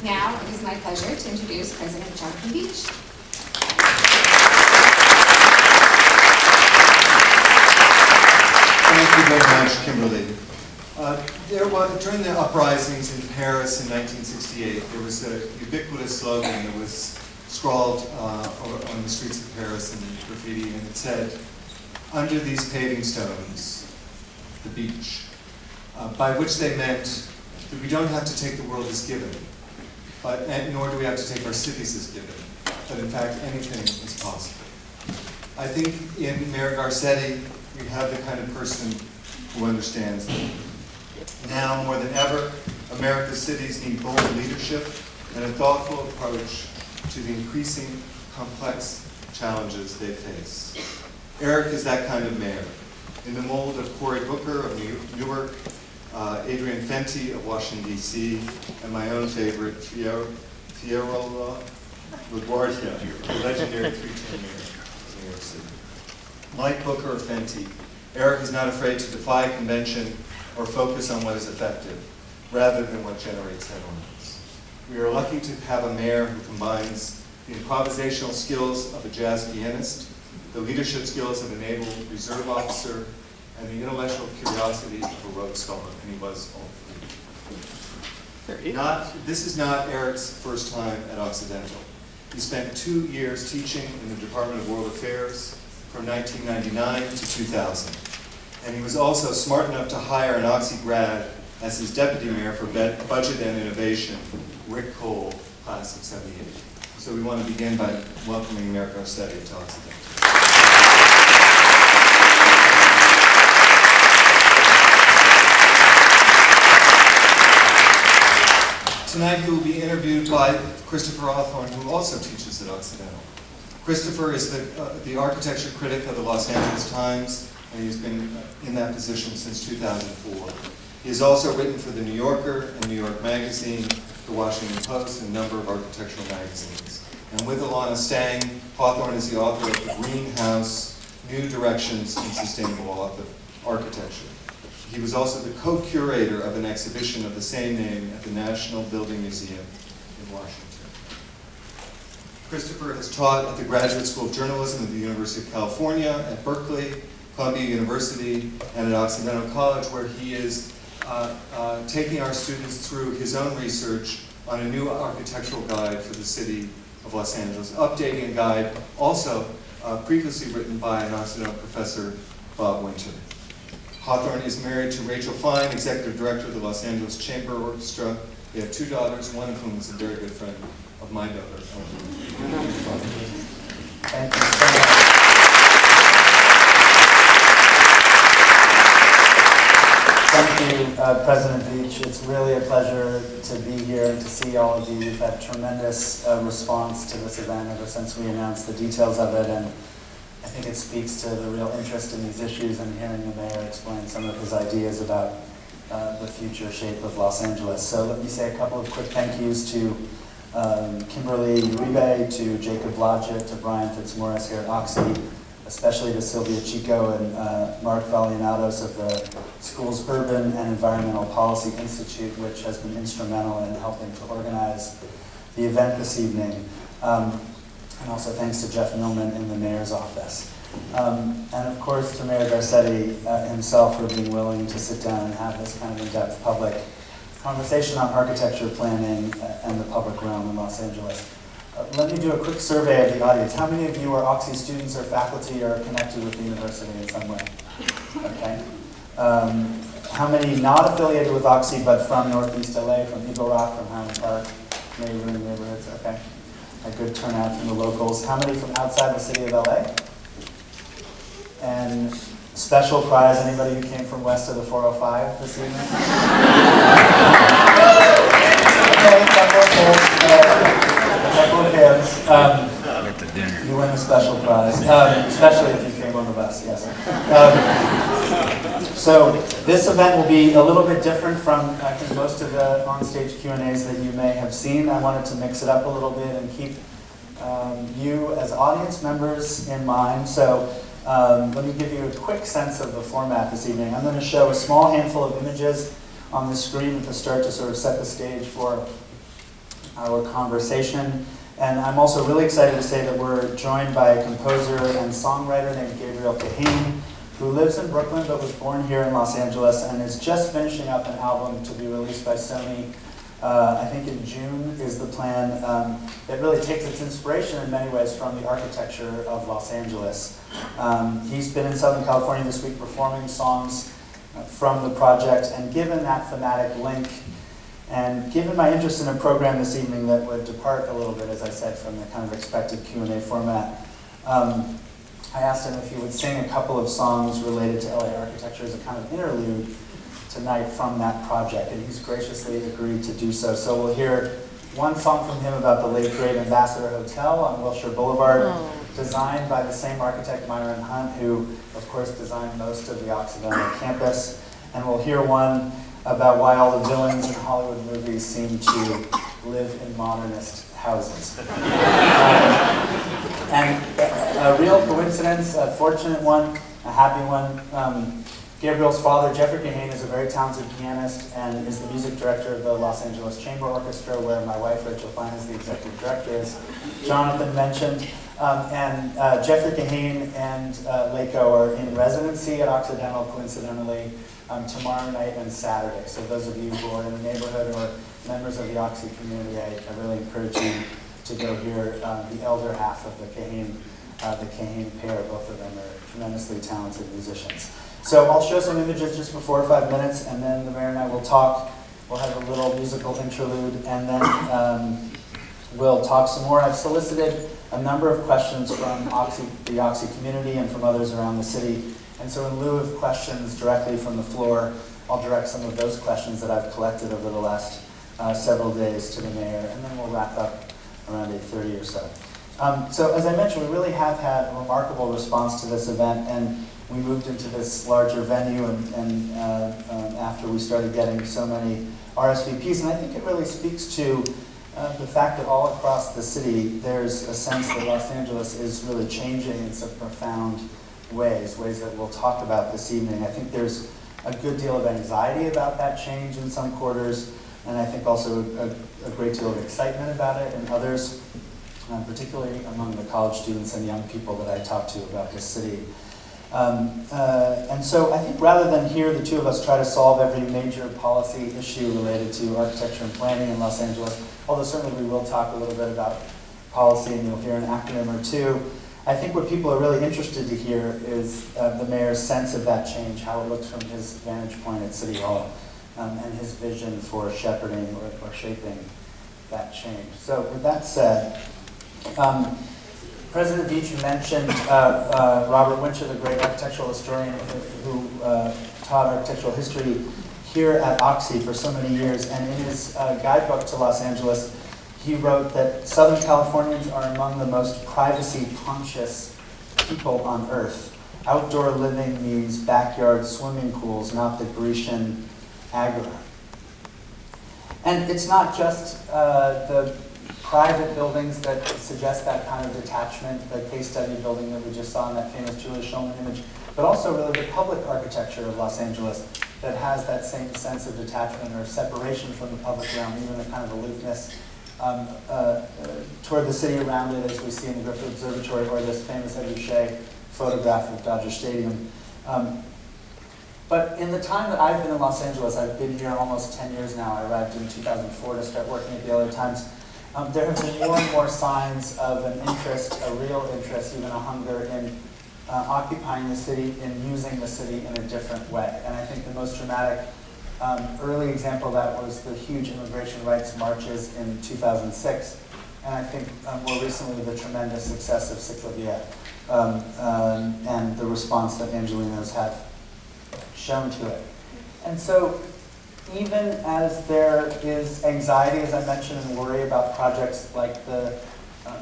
Now it is my pleasure to introduce President Jonathan Beach. Thank you very much, Kimberly. During the uprisings in Paris in 1968, there was a ubiquitous slogan that was scrawled on the streets of Paris in graffiti, and it said, "Under these paving stones, the beach," by which they meant that we don't have to take the world as given, nor do we have to take our cities as given, but in fact anything is possible. I think in Mayor Garcetti, we have the kind of person who understands that. Now more than ever, America's cities need bold leadership and a thoughtful approach to the increasing complex challenges they face. Eric is that kind of mayor. In the mold of Cory Booker of Newark, Adrian Fenty of Washington, D.C., and my own favorite, Fiero LaGuardia, the legendary three-term mayor of New York City. Like Booker or Fenty, Eric is not afraid to defy convention or focus on what is effective, rather than what generates headlines. We are lucky to have a mayor who combines the improvisational skills of a jazz pianist, the leadership skills of a naval reserve officer, and the intellectual curiosity of a Rhodes Scholar, and he was all three. This is not Eric's first time at Occidental. He spent 2 years teaching in the Department of World Affairs from 1999 to 2000. And he was also smart enough to hire an Oxy grad as his deputy mayor for budget and innovation, Rick Cole, class of '78. So we want to begin by welcoming Mayor Garcetti to Occidental. Tonight he will be interviewed by Christopher Hawthorne, who also teaches at Occidental. Christopher is the architecture critic of the Los Angeles Times, and he's been in that position since 2004. He has also written for The New Yorker and New York Magazine, The Washington Post, and a number of architectural magazines. And with Alana Stang, Hawthorne is the author of The Greenhouse, New Directions in Sustainable Architecture. He was also the co-curator of an exhibition of the same name at the National Building Museum in Washington. Christopher has taught at the Graduate School of Journalism at the University of California, at Berkeley, Columbia University, and at Occidental College, where he is taking our students through his own research on a new architectural guide for the city of Los Angeles, updating a guide also previously written by an Occidental professor, Bob Winter. Hawthorne is married to Rachel Fine, executive director of the Los Angeles Chamber Orchestra. They have 2 daughters, one of whom is a very good friend of my daughter. Thank you so much. Thank you, President Beach. It's really a pleasure to be here and to see all of you. We've had tremendous response to this event ever since we announced the details of it, and I think it speaks to the real interest in these issues and hearing the mayor explain some of his ideas about the future shape of Los Angeles. So let me say a couple of quick thank yous to Kimberly Uribe, to Jacob Blodgett, to Brian Fitzmaurice here at Oxy, especially to Sylvia Chico and Mark Valianatos of the school's Urban and Environmental Policy Institute, which has been instrumental in helping to organize the event this evening. And also thanks to Jeff Millman in the mayor's office. And of course to Mayor Garcetti himself for being willing to sit down and have this kind of in-depth public conversation on architecture planning and the public realm in Los Angeles. Let me do a quick survey of the audience. How many of you are Oxy students or faculty or connected with the university in some way? Okay. How many not affiliated with Oxy but from Northeast LA, from Eagle Rock, from Highland Park, neighboring neighborhoods? Okay. A good turnout from the locals. How many from outside the city of LA? And special prize, anybody who came from west of the 405 this evening? Okay, a couple of hands. You win a special prize, especially if you came on the bus, yes. So this event will be a little bit different from, I think, most of the on-stage Q&As that you may have seen. I wanted to mix it up a little bit and keep you as audience members in mind. So let me give you a quick sense of the format this evening. I'm going to show a small handful of images on the screen at the start to sort of set the stage for our conversation. And I'm also really excited to say that we're joined by a composer and songwriter named Gabriel Kahane, who lives in Brooklyn but was born here in Los Angeles and is just finishing up an album to be released by Sony. I think in June is the plan. It really takes its inspiration in many ways from the architecture of Los Angeles. He's been in Southern California this week performing songs from the project, and given that thematic link, and given my interest in a program this evening that would depart a little bit, as I said, from the kind of expected Q&A format, I asked him if he would sing a couple of songs related to LA architecture as a kind of interlude tonight from that project, and he's graciously agreed to do so. So we'll hear one song from him about the late great Ambassador Hotel on Wilshire Boulevard, designed by the same architect, Myron Hunt, who of course designed most of the Occidental campus. And we'll hear one about why all the villains in Hollywood movies seem to live in modernist houses. And a real coincidence, a fortunate one, a happy one. Gabriel's father, Jeffrey Kahane, is a very talented pianist and is the music director of the Los Angeles Chamber Orchestra, where my wife, Rachel Fine, is the executive director, as Jonathan mentioned. Jeffrey Kahane and Leiko are in residency at Occidental, coincidentally, tomorrow night and Saturday. So those of you who are in the neighborhood or members of the Oxy community, I really encourage you to go hear the elder half of the Kahane pair. Both of them are tremendously talented musicians. So I'll show some images just for 4 or 5 minutes, and then the mayor and I will talk. We'll have a little musical interlude, and then we'll talk some more. I've solicited a number of questions from the Oxy community and from others around the city. And so in lieu of questions directly from the floor, I'll direct some of those questions that I've collected over the last several days to the mayor, and then we'll wrap up around 8:30 or so. So as I mentioned, we really have had a remarkable response to this event, and we moved into this larger venue and after we started getting so many RSVPs, and I think it really speaks to the fact that all across the city there's a sense that Los Angeles is really changing in some profound ways that we'll talk about this evening. I think there's a good deal of anxiety about that change in some quarters, and I think also a great deal of excitement about it in others, particularly among the college students and young people that I talk to about this city. And so I think rather than hear the two of us try to solve every major policy issue related to architecture and planning in Los Angeles, although certainly we will talk a little bit about policy and you'll hear an acronym or two, I think what people are really interested to hear is the mayor's sense of that change, how it looks from his vantage point at City Hall, and his vision for shepherding or shaping that change. So with that said, President Veach mentioned Robert Winter, the great architectural historian who taught architectural history here at Oxy for so many years. And in his guidebook to Los Angeles, he wrote that Southern Californians are among the most privacy-conscious people on earth. Outdoor living means backyard swimming pools, not the Grecian agora. And it's not just the private buildings that suggest that kind of detachment, the case study building that we just saw in that famous Julia Shulman image, but also really the public architecture of Los Angeles that has that same sense of detachment or separation from the public realm, even a kind of aloofness toward the city around it, as we see in the Griffith Observatory or this famous Ed Ruscha photograph of Dodger Stadium. But in the time that I've been in Los Angeles, I've been here almost 10 years now. I arrived in 2004 to start working at the LA Times. There have been more and more signs of an interest, a real interest, even a hunger in occupying the city, in using the city in a different way. And I think the most dramatic early example of that was the huge immigration rights marches in 2006. And I think more recently the tremendous success of Ciclovia and the response that Angelinos have shown to it. And so even as there is anxiety, as I mentioned, and worry about projects like the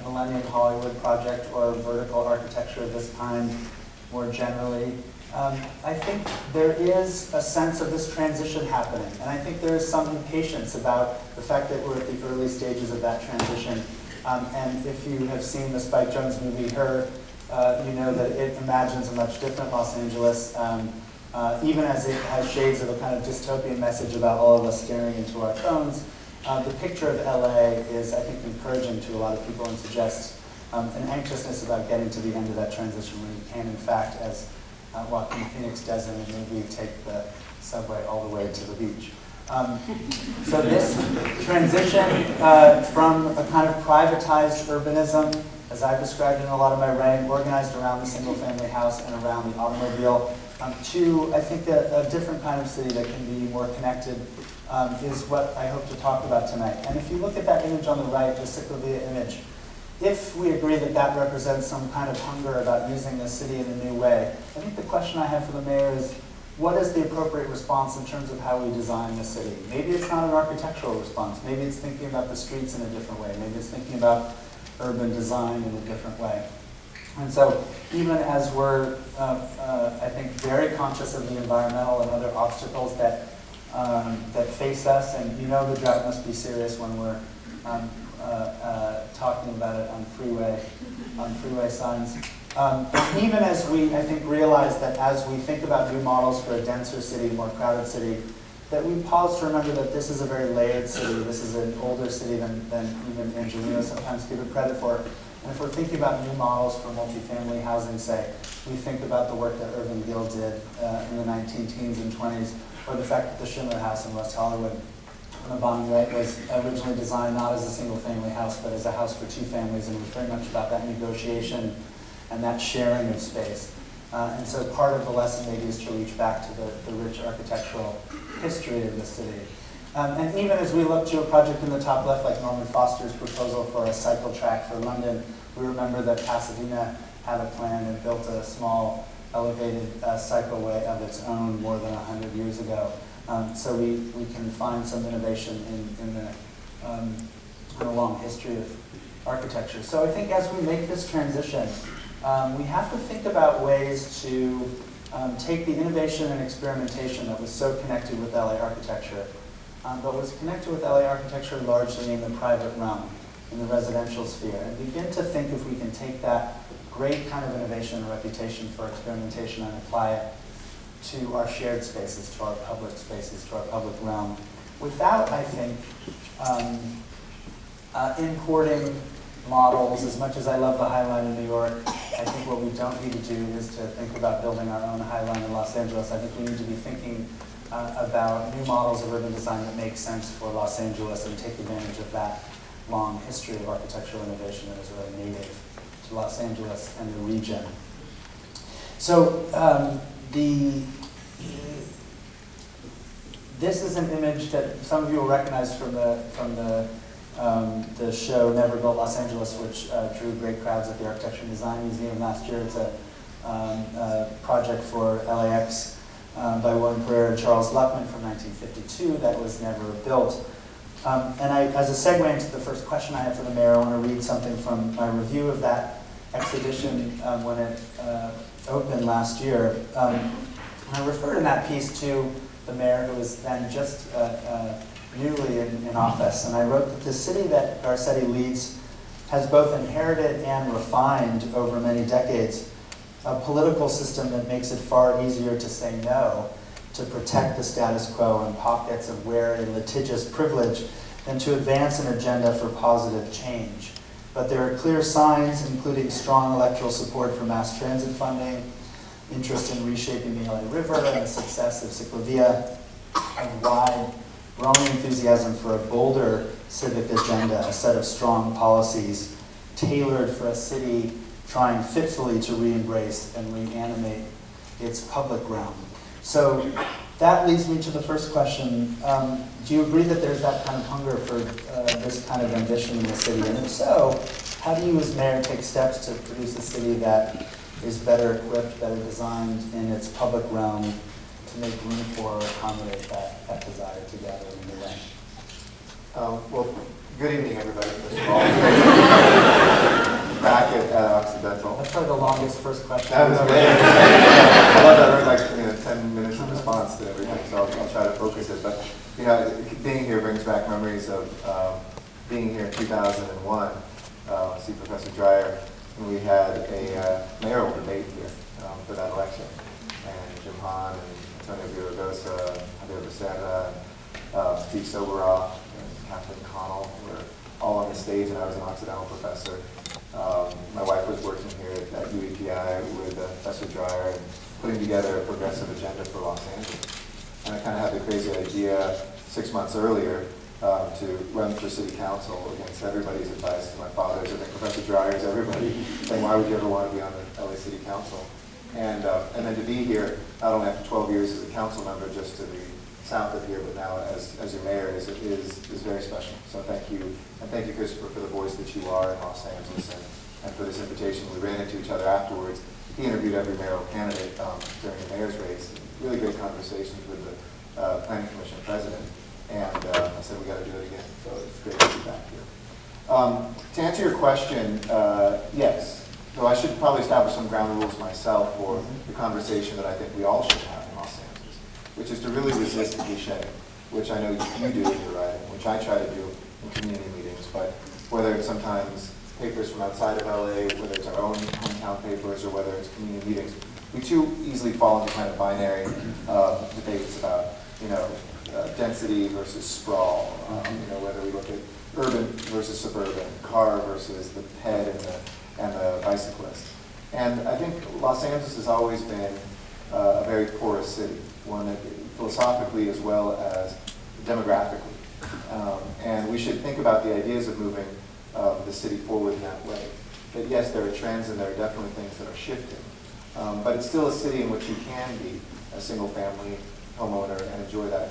Millennium Hollywood project or vertical architecture of this kind more generally, I think there is a sense of this transition happening. And I think there is some impatience about the fact that we're at the early stages of that transition. And if you have seen the Spike Jonze movie, Her, you know that it imagines a much different Los Angeles, even as it has shades of a kind of dystopian message about all of us staring into our phones. the picture of LA is, I think, encouraging to a lot of people and suggests an anxiousness about getting to the end of that transition when you can, in fact, as Joaquin Phoenix does in the movie, take the subway all the way to the beach. So this transition from a kind of privatized urbanism, as I've described in a lot of my writing, organized around the single-family house and around the automobile, to, I think, a different kind of city that can be more connected, is what I hope to talk about tonight. And if you look at that image on the right, the Ciclovia image, if we agree that that represents some kind of hunger about using the city in a new way, I think the question I have for the mayor is, what is the appropriate response in terms of how we design the city? Maybe it's not an architectural response. Maybe it's thinking about the streets in a different way. Maybe it's thinking about urban design in a different way. And so even as we're, I think, very conscious of the environmental and other obstacles that, that face us, and you know the drought must be serious when we're talking about it on freeway signs. Even as we, I think, realize that as we think about new models for a denser city, more crowded city, that we pause to remember that this is a very layered city. This is an older city than even Angelino sometimes give it credit for. And if we're thinking about new models for multifamily housing, say, we think about the work that Irving Gill did in the 19-teens and 20s, or the fact that the Schindler House in West Hollywood on the bottom right was originally designed not as a single-family house, but as a house for two families, and it was very much about that negotiation and that sharing of space. And so part of the lesson maybe is to reach back to the rich architectural history of the city. And even as we look to a project in the top left, like Norman Foster's proposal for a cycle track for London, we remember that Pasadena had a plan and built a small elevated cycleway of its own more than 100 years ago. So we can find some innovation in a long history of architecture. So I think as we make this transition, we have to think about ways to take the innovation and experimentation that was so connected with LA architecture, but was connected with LA architecture largely in the private realm, in the residential sphere, and begin to think if we can take that great kind of innovation and reputation for experimentation and apply it to our shared spaces, to our public spaces, to our public realm, without, I think, importing models. As much as I love the High Line in New York, I think what we don't need to do is to think about building our own High Line in Los Angeles. I think we need to be thinking about new models of urban design that make sense for Los Angeles and take advantage of that long history of architectural innovation that is really native to Los Angeles and the region. So this is an image that some of you will recognize from the show Never Built Los Angeles, which drew great crowds at the Architecture and Design Museum last year. It's a project for LAX by William Pereira and Charles Luckman from 1952 that was never built. And as a segue into the first question I have for the mayor, I want to read something from my review of that exhibition when it opened last year. And I referred in that piece to the mayor, who was then just newly in office. And I wrote that the city that Garcetti leads has both inherited and refined over many decades a political system that makes it far easier to say no, to protect the status quo and pockets of wearing litigious privilege, than to advance an agenda for positive change. But there are clear signs, including strong electoral support for mass transit funding, interest in reshaping the LA River, and the success of Ciclovia, and wide growing enthusiasm for a bolder civic agenda, a set of strong policies tailored for a city trying fitfully to re-embrace and reanimate its public realm. So that leads me to the first question. Do you agree that there's that kind of hunger for this kind of ambition in the city? And if so, how do you as mayor take steps to produce a city that is better equipped, better designed in its public realm to make room for or accommodate that desire to gather in the way? Well, good evening, everybody. First of all, back at Occidental. That's probably the longest first question. That was amazing. I love that. I read like 10 minutes of response to everything, so I'll try to focus it. But being here brings back memories of being here in 2001. See Professor Dreyer, and we had a mayoral debate here for that election, and Jim Hahn and Antonio Villaraigosa, Javier Becerra, Steve Soboroff, Kathleen Connell were all on the stage, and I was an Occidental professor. My wife was working here at UEPI with Professor Dreyer and putting together a progressive agenda for Los Angeles. And I kind of had the crazy idea 6 months earlier to run for city council against everybody's advice, my father's, I think Professor Dreyer's, everybody, saying, why would you ever want to be on the LA City Council? And then to be here, not only after 12 years as a council member, just to the south of here, but now as your mayor is very special. So thank you, and thank you, Christopher, for the voice that you are in Los Angeles, and for this invitation. We ran into each other afterwards. He interviewed every mayoral candidate during the mayor's race. Really great conversations with the Planning Commission president. And I said, we got to do it again. So it's great to be back here. To answer your question, yes. Though I should probably establish some ground rules myself for the conversation that I think we all should have in Los Angeles, which is to really resist cliche, which I know you do in your writing, which I try to do in community meetings, but whether it's sometimes papers from outside of LA, whether it's our own hometown papers, or whether it's community meetings, we too easily fall into kind of binary debates about, density versus sprawl, whether we look at urban versus suburban, car versus the ped and the bicyclist. And I think Los Angeles has always been a very porous city, one that philosophically as well as demographically. And we should think about the ideas of moving the city forward in that way. That yes, there are trends and there are definitely things that are shifting, but it's still a city in which you can be a single family homeowner and enjoy that,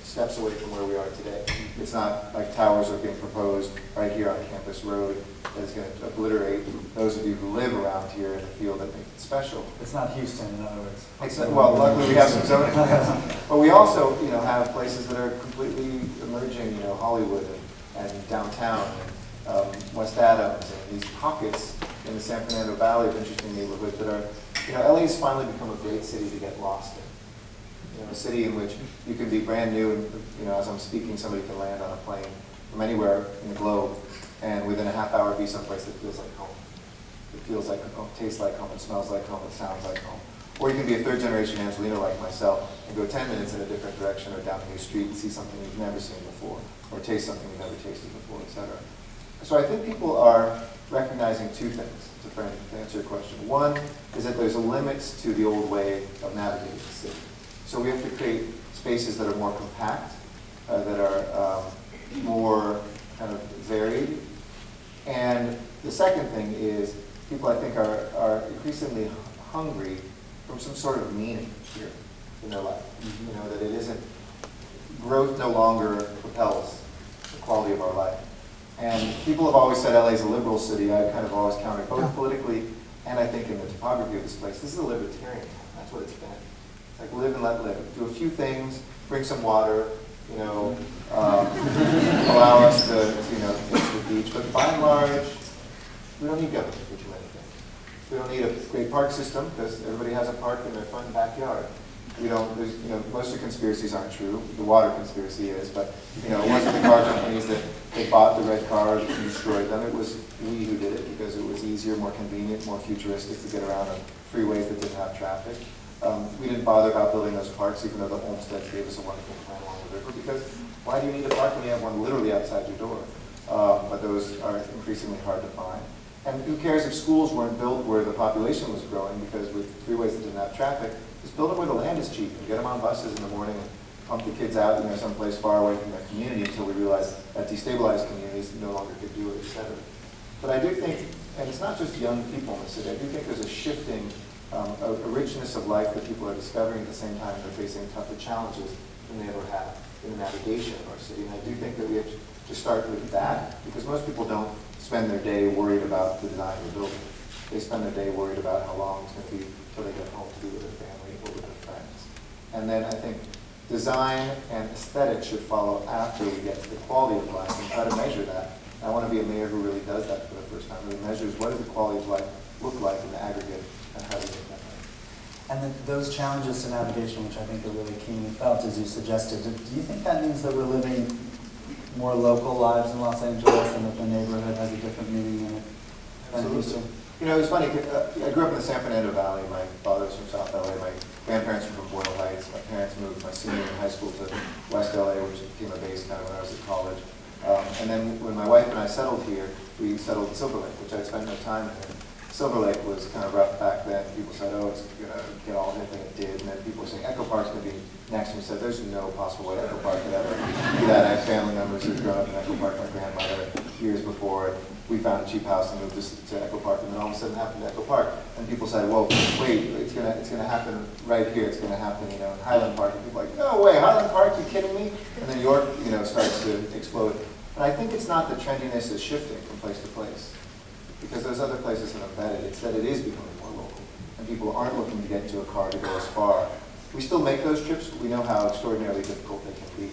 steps away from where we are today. It's not like towers are being proposed right here on Campus Road that is going to obliterate those of you who live around here and feel that makes it special. It's not Houston, in other words. Well, luckily we have some zoning plans. But we also, have places that are completely emerging, Hollywood and downtown and West Adams and these pockets in the San Fernando Valley of interesting neighborhoods that are, LA has finally become a great city to get lost in. A city in which you can be brand new and, as I'm speaking, somebody can land on a plane from anywhere in the globe and within a half hour be someplace that feels like home. It feels like home, tastes like home, it smells like home, it sounds like home. Or you can be a third generation Angelino like myself and go 10 minutes in a different direction or down a new street and see something you've never seen before or taste something you've never tasted before, etc. So I think people are recognizing two things, to answer your question. One is that there's a limits to the old way of navigating the city. So we have to create spaces that are more compact, that are more kind of varied. And the second thing is people, I think, are increasingly hungry from some sort of meaning here in their life. That it isn't, growth no longer propels the quality of our life. And people have always said LA is a liberal city. I kind of always countered both politically and I think in the topography of this place. This is a libertarian town. That's what it's been. Like live and let live. Do a few things, bring some water, allow us to, get to the beach. But by and large, we don't need government for too many things. We don't need a great park system because everybody has a park in their front backyard. We don't, most of the conspiracies aren't true. The water conspiracy is, but, it wasn't the car companies that they bought the red cars and destroyed them. It was we who did it because it was easier, more convenient, more futuristic to get around on freeways that didn't have traffic. We didn't bother about building those parks, even though the Olmsteads gave us a wonderful plan along the river, because why do you need a park when you have one literally outside your door? But those are increasingly hard to find. And who cares if schools weren't built where the population was growing, because with freeways that didn't have traffic, just build them where the land is cheap and get them on buses in the morning and pump the kids out, someplace far away from their community until we realize that destabilized communities no longer could do it, et cetera. But I do think, and it's not just young people in the city, I do think there's a shifting a richness of life that people are discovering at the same time they're facing tougher challenges than they ever have in the navigation of our city. And I do think that we have to start with that, because most people don't spend their day worried about the design of the building. They spend their day worried about how long it's going to be until they get home to be with their family or with their friends. And then I think design and aesthetic should follow after we get to the quality of life and try to measure that. And I want to be a mayor who really does that for the first time, really measures what does the quality of life look like in the aggregate and how do we get that right. And then those challenges to navigation, which I think are really keenly felt, as you suggested, do you think that means that we're living more local lives in Los Angeles and that the neighborhood has a different meaning in it than Houston? It's funny, I grew up in the San Fernando Valley. My father was from South LA. My grandparents were from Boyle Heights. My parents moved my senior in high school to West LA, which became a base kind of when I was at college. And then when my wife and I settled here, we settled in Silver Lake, which I'd spent no time in. Silver Lake was kind of rough back then. People said, oh, it's going to get all anything it did. And then people were saying, Echo Park's going to be next. And we said, there's no possible way Echo Park could ever do that. I have family members who've grown up in Echo Park, my grandmother, years before. We found a cheap house and moved to Echo Park. And then all of a sudden it happened to Echo Park. And people said, well, wait, it's gonna happen right here. It's going to happen, in Highland Park. And people are like, no way, Highland Park, you kidding me? And then York, starts to explode. And I think it's not that trendiness is shifting from place to place, because those other places have embedded. It's that it is becoming more local, and people aren't looking to get into a car to go as far. We still make those trips, but we know how extraordinarily difficult they can be.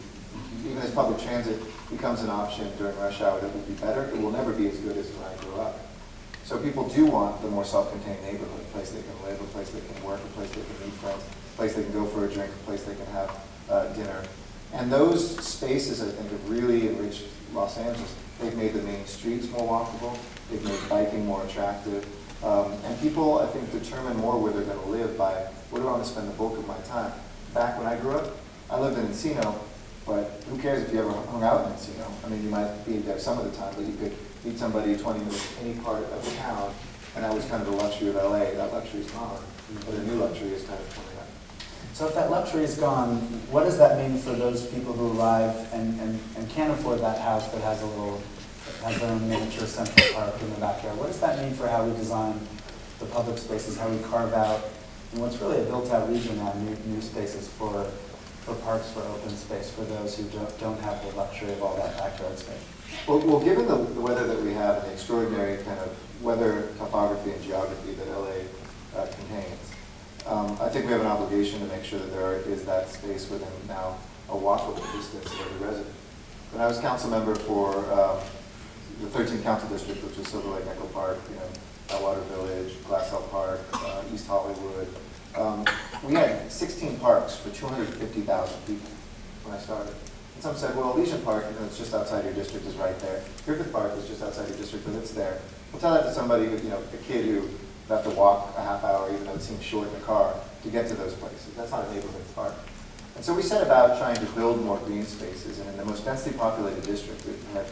Even as public transit becomes an option during rush hour that will be better, it will never be as good as when I grew up. So people do want the more self-contained neighborhood, a place they can live, a place they can work, a place they can meet friends, a place they can go for a drink, a place they can have dinner. And those spaces, I think, have really enriched Los Angeles. They've made the main streets more walkable. They've made biking more attractive. And people, I think, determine more where they're going to live by where do I want to spend the bulk of my time. Back when I grew up, I lived in Encino, but who cares if you ever hung out in Encino? I mean, you might be there some of the time, but you could meet somebody 20 minutes any part of the town, and that was kind of the luxury of LA. That luxury is gone, but a new luxury is kind of coming up. So if that luxury is gone, what does that mean for those people who arrive and can't afford that house that has their own miniature central park in the backyard? What does that mean for how we design the public spaces, how we carve out, and what's really a built-out region now, new spaces for parks, for open space, for those who don't have the luxury of all that backyard space? Well, given the weather that we have and the extraordinary kind of weather, topography, and geography that LA contains, I think we have an obligation to make sure that there is that space within now a walkable distance of every resident. When I was council member for the 13th Council District, which was Silver Lake, Echo Park, Atwater Village, Glassell Park, East Hollywood, we had 16 parks for 250,000 people when I started. And some said, well, Elysian Park, it's just outside your district, is right there. Griffith Park is just outside your district, but it's there. We'll tell that to somebody, a kid who would have to walk a half hour, even though it seems short in a car, to get to those places. That's not a neighborhood park. And so we set about trying to build more green spaces, and in the most densely populated district, we had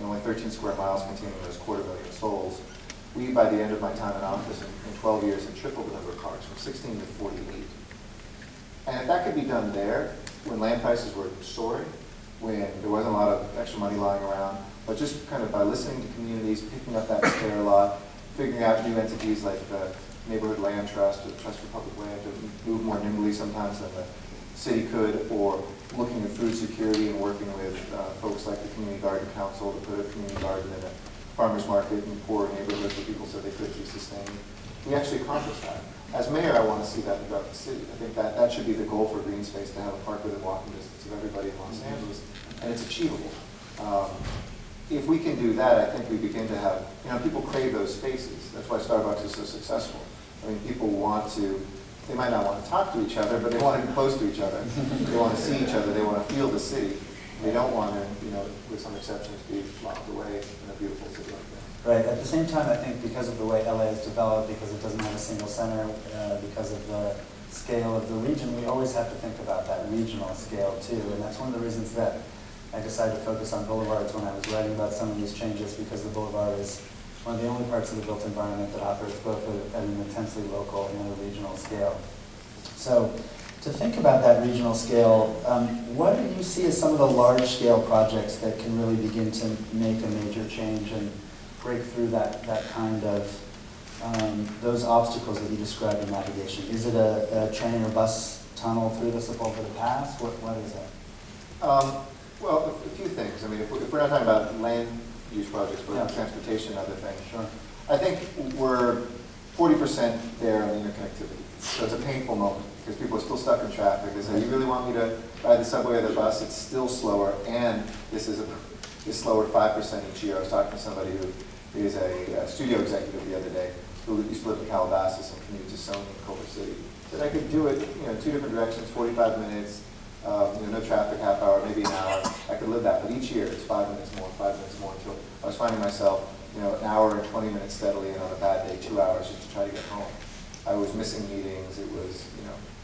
only 13 square miles containing those 250,000 souls. We, by the end of my time in office, in 12 years, had tripled the number of parks from 16 to 48. And if that could be done there, when land prices were soaring, when there wasn't a lot of extra money lying around, but just kind of by listening to communities, picking up that spare lot, figuring out new entities like the Neighborhood Land Trust or the Trust for Public Land to move more nimbly sometimes than the city could, or looking at food security and working with folks like the Community Garden Council to put a community garden in a farmer's market in poor neighborhoods where people said they could be sustained. We actually accomplished that. As mayor, I want to see that throughout the city. I think that should be the goal for green space, to have a park within walking distance of everybody in Los Angeles, and it's achievable. If we can do that, I think we begin to have, people crave those spaces. That's why Starbucks is so successful. I mean, people want to, they might not want to talk to each other, but they want to be close to each other. They want to see each other. They want to feel the city. They don't want to, with some exceptions, be locked away in a beautiful city like that. Right. At the same time, I think because of the way LA is developed, because it doesn't have a single center, because of the scale of the region, we always have to think about that regional scale too. And that's one of the reasons that I decided to focus on boulevards when I was writing about some of these changes, because the boulevard is one of the only parts of the built environment that operates both at an intensely local and a regional scale. So to think about that regional scale, what do you see as some of the large-scale projects that can really begin to make a major change and break through that kind of, those obstacles that you described in navigation? Is it a train or bus tunnel through the Sepulveda Pass? What is it? Well, a few things. I mean, if we're not talking about land use projects, but Yeah. transportation and other things. Sure. I think we're 40% there on the interconnectivity. So it's a painful moment because people are still stuck in traffic. They say, you really want me to ride the subway or the bus? It's still slower, and this is slower 5% each year. I was talking to somebody who is a studio executive the other day who used to live in Calabasas and commute to Sony in Culver City. Said I could do it, two different directions, 45 minutes, no traffic, half hour, maybe an hour. I could live that, but each year it's 5 minutes more, until I was finding myself, an hour and 20 minutes steadily, and on a bad day, 2 hours just to try to get home. I was missing meetings. It was,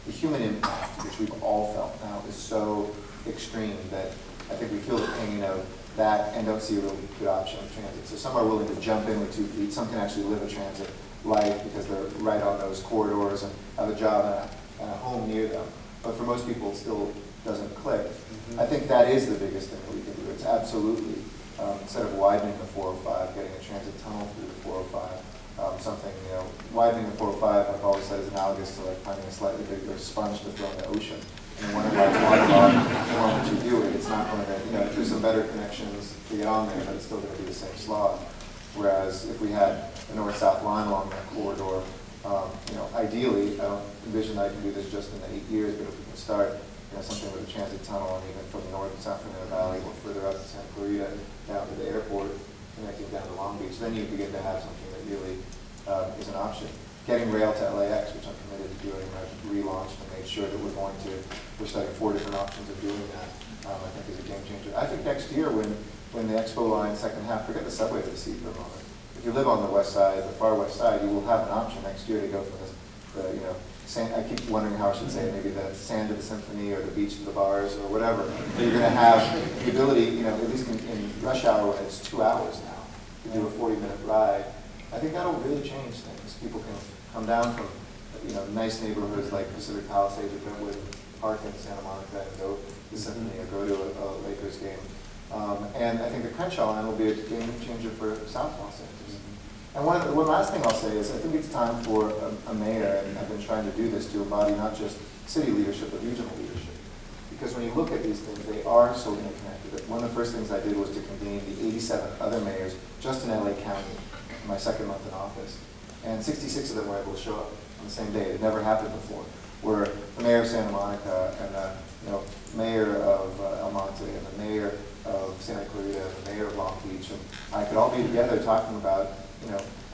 the human impact, which we've all felt now, is so extreme that I think we feel the pain of that and don't see a really good option of transit. So some are willing to jump in with 2 feet. Some can actually live a transit life because they're right on those corridors and have a job and a home near them. But for most people, it still doesn't click. I think that is the biggest thing that we can do. It's absolutely, instead of widening the 405, getting a transit tunnel through the 405, something, widening the 405, I've always said, is analogous to like finding a slightly bigger sponge to throw in the ocean. And when it lies waterlogged, the moment you do it, it's not going to, there's some better connections to get on there, but it's still going to be the same slog. Whereas if we had a north-south line along that corridor, ideally, I don't envision that I can do this just in the 8 years, but if we can start, something with a transit tunnel, and even from the north and south Fernando Valley, or further up to Santa Clarita, down to the airport, connecting down to Long Beach, then you begin to have something that really is an option. Getting rail to LAX, which I'm committed to doing, I've relaunched and made sure that we're studying 4 different options of doing that, I think is a game changer. I think next year when the Expo line second half, forget the subway to the sea for a moment. If you live on the west side, the far west side, you will have an option next year to go from sand, I keep wondering how I should say it, maybe the sand to the symphony or the beach to the bars or whatever. But you're going to have the ability, at least in rush hour when it's 2 hours now, to do a 40-minute ride. I think that'll really change things. People can come down from nice neighborhoods like Pacific Palisades or Brentwood Park in Santa Monica and go to the symphony or go to a Lakers game. And I think the Crenshaw line will be a game changer for South Los Angeles. And one last thing I'll say is I think it's time for a mayor, and I've been trying to do this to embody not just city leadership, but regional leadership. Because when you look at these things, they are so interconnected. One of the first things I did was to convene the 87 other mayors just in LA County in my second month in office. And 66 of them were able to show up on the same day. It never happened before. Where the mayor of Santa Monica and the mayor of El Monte and the mayor of Santa Clarita and the mayor of Long Beach, and I could all be together talking about,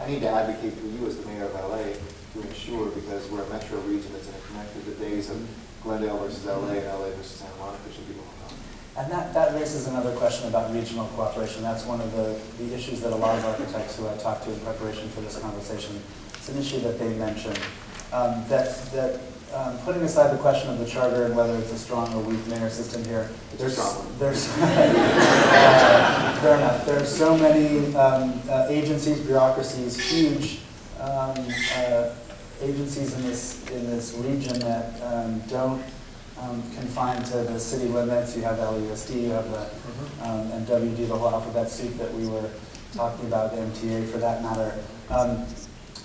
I need to advocate for you as the mayor of LA to ensure, because we're a metro region that's interconnected, the days of Glendale versus LA and LA versus Santa Monica should be long gone. And that raises another question about regional cooperation. That's one of the issues that a lot of architects who I talked to in preparation for this conversation, it's an issue that they mentioned. Putting aside the question of the charter and whether it's a strong or weak mayor system here, there's fair enough. There's so many agencies, bureaucracies, huge agencies in this region that don't confine to the city limits. You have LUSD, you have the MWD, the whole alphabet soup that we were talking about, the MTA for that matter.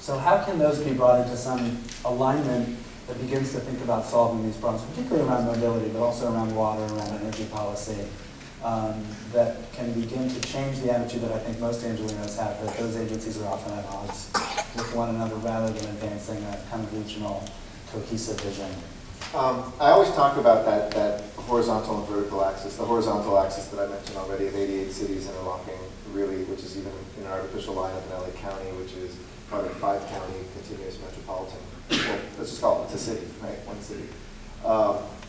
So how can those be brought into some alignment that begins to think about solving these problems, particularly around mobility, but also around water, around energy policy, that can begin to change the attitude that I think most Angelenos have, that those agencies are often at odds with one another rather than advancing a kind of regional cohesive vision? I always talk about that horizontal and vertical axis. The horizontal axis that I mentioned already of 88 cities interlocking, really, which is even an artificial line of an LA County, which is part of 5-county continuous metropolitan. Well, let's just call it, it's a city, right? One city.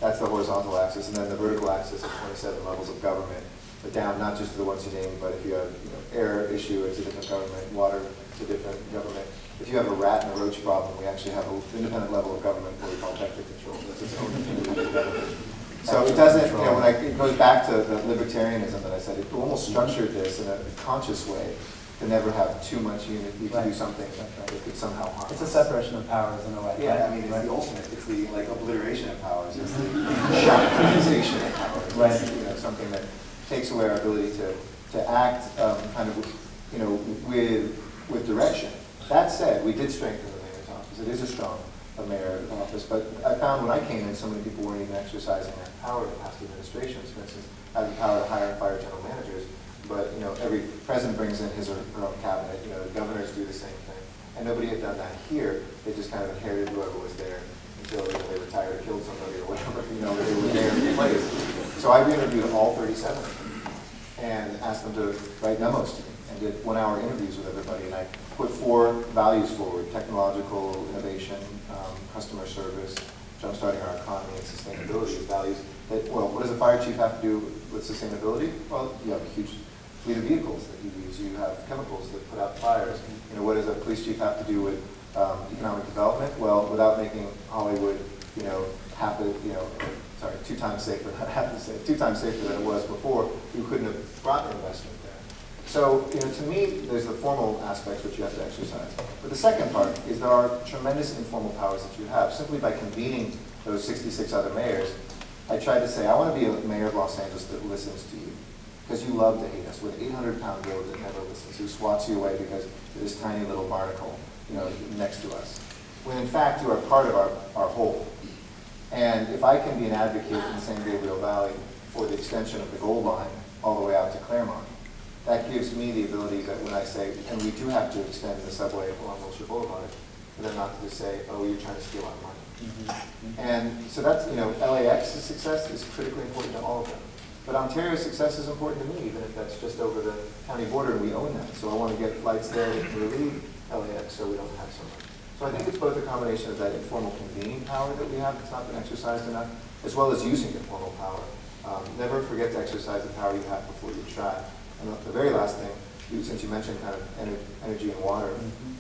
That's the horizontal axis, and then the vertical axis of 27 levels of government, but down not just to the ones you named, but if you have air issue, it's a different government, water, it's a different government. If you have a rat and a roach problem, we actually have an independent level of government what we call vector control. That's its own independent government. So it doesn't, it goes back to the libertarianism that I said. It almost structured this in a conscious way to never have too much unity to do something that could somehow harm. It's a separation of powers in a way. Yeah, I mean, it's the ultimate. It's the obliteration of powers. It's the shotgunization of powers. Right. It's something that takes away our ability to act kind of with direction. That said, we did strengthen the mayor's office. It is a strong mayor office, but I found when I came in, so many people weren't even exercising that power to pass administrations. For instance, I have the power to hire and fire general managers. But every president brings in his or her own cabinet. The governors do the same thing, and nobody had done that here. They just kind of inherited whoever was there until they retired or killed somebody or whatever. They were there in place. So I re-interviewed all 37 and asked them to write memos to me and did 1-hour interviews with everybody. And I put 4 values forward: technological innovation, customer service, jumpstarting our economy, and sustainability. Values that, well, what does a fire chief have to do with sustainability? Well, you have a huge fleet of vehicles that you use. You have chemicals that put out fires. What does a police chief have to do with economic development? Well, without making Hollywood, 2 times safer, not half as safe, 2 times safer than it was before, you couldn't have brought an investment there. So, to me, there's the formal aspects which you have to exercise. But the second part is there are tremendous informal powers that you have. Simply by convening those 66 other mayors, I tried to say, I want to be a mayor of Los Angeles that listens to you. Because you love to hate us. We're an 800-pound goat that never listens, who swats you away because of this tiny little barnacle, next to us. When in fact, you are part of our whole. And if I can be an advocate in the San Gabriel Valley for the extension of the Gold Line all the way out to Claremont, that gives me the ability that when I say, and we do have to extend the subway along Wilshire Boulevard, for them not to just say, oh, you're trying to steal our money. And so that's, LAX's success is critically important to all of them. But Ontario's success is important to me, even if that's just over the county border and we own that. So I want to get flights there that can relieve LAX so we don't have so much. So I think it's both a combination of that informal convening power that we have that's not been exercised enough, as well as using the formal power. Never forget to exercise the power you have before you try. And the very last thing, since you mentioned kind of energy and water,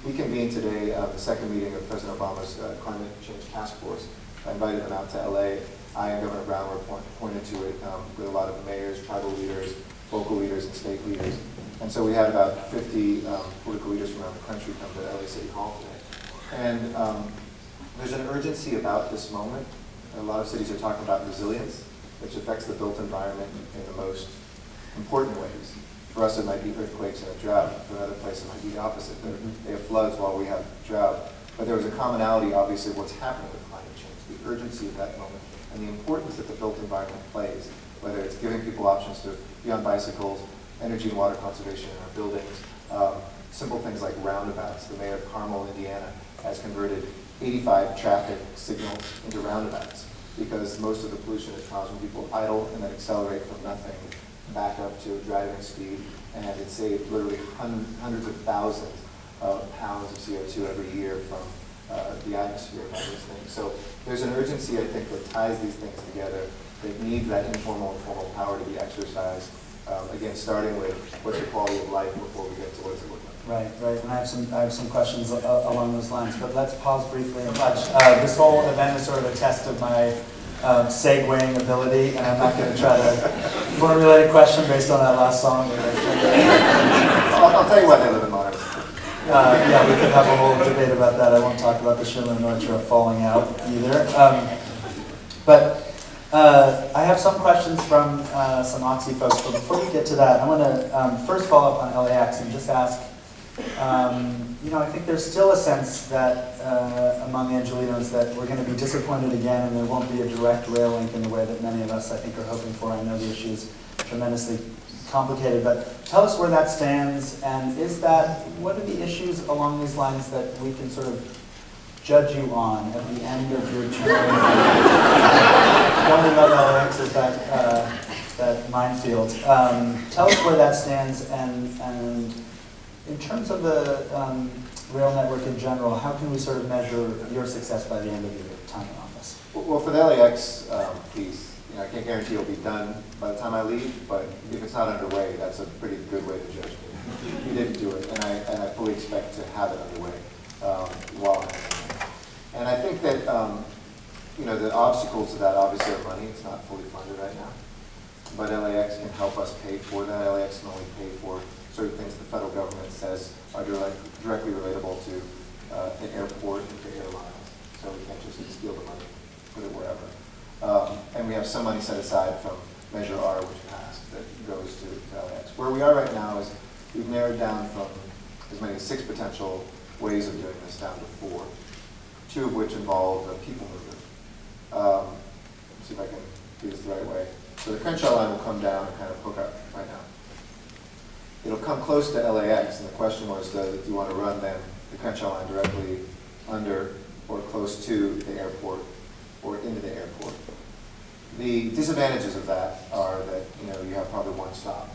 we convened today the second meeting of President Obama's climate change task force. I invited them out to LA. I and Governor Brown were appointed to it with a lot of mayors, tribal leaders, local leaders, and state leaders. And so we had about 50 political leaders from around the country come to LA City Hall today. And there's an urgency about this moment. A lot of cities are talking about resilience, which affects the built environment in the most important ways. For us, it might be earthquakes and a drought. For another place, it might be the opposite. They have floods while we have drought. But there was a commonality, obviously, of what's happening with climate change, the urgency of that moment, and the importance that the built environment plays, whether it's giving people options to be on bicycles, energy and water conservation in our buildings, simple things like roundabouts. The mayor of Carmel, Indiana, has converted 85 traffic signals into roundabouts because most of the pollution is caused when people idle and then accelerate from nothing back up to driving speed, and it saved literally hundreds of thousands of pounds of CO2 every year from the atmosphere and all these things. So there's an urgency, I think, that ties these things together that needs that informal and formal power to be exercised. Again, starting with what's the quality of life before we get to what's it look like. Right. And I have some questions along those lines, but let's pause briefly and touch. This whole event is sort of a test of my segueing ability, and I'm not going to try to formulate a question based on that last song. I'll tell you why they live in Mars. Yeah, we could have a whole debate about that. I won't talk about the Schindler-Neutra falling out either. But I have some questions from some Oxy folks, but before we get to that, I want to first follow up on LAX and just ask, I think there's still a sense that among Angelinos that we're going to be disappointed again and there won't be a direct rail link in the way that many of us, I think, are hoping for. I know the issue is tremendously complicated, but tell us where that stands, and what are the issues along these lines that we can sort of judge you on at the end of your term? Going about LAX is that minefield. Tell us where that stands, and in terms of the rail network in general, how can we sort of measure your success by the end of your time in office? Well, for the LAX piece, I can't guarantee it'll be done by the time I leave, but if it's not underway, that's a pretty good way to judge me. You didn't do it, and I fully expect to have it underway while I'm in. And I think that the obstacles to that obviously are money. It's not fully funded right now, but LAX can help us pay for that. LAX can only pay for certain things the federal government says are directly relatable to an airport and to airlines. So we can't just steal the money, put it wherever. And we have some money set aside from Measure R, which passed, that goes to LAX. Where we are right now is we've narrowed down from as many as 6 potential ways of doing this down to 4, 2 of which involve a people mover. Let's see if I can do this the right way. So the Crenshaw line will come down and kind of hook up right now. It'll come close to LAX, and the question was, do you want to run then the Crenshaw line directly under or close to the airport or into the airport? The disadvantages of that are that you have probably one stop,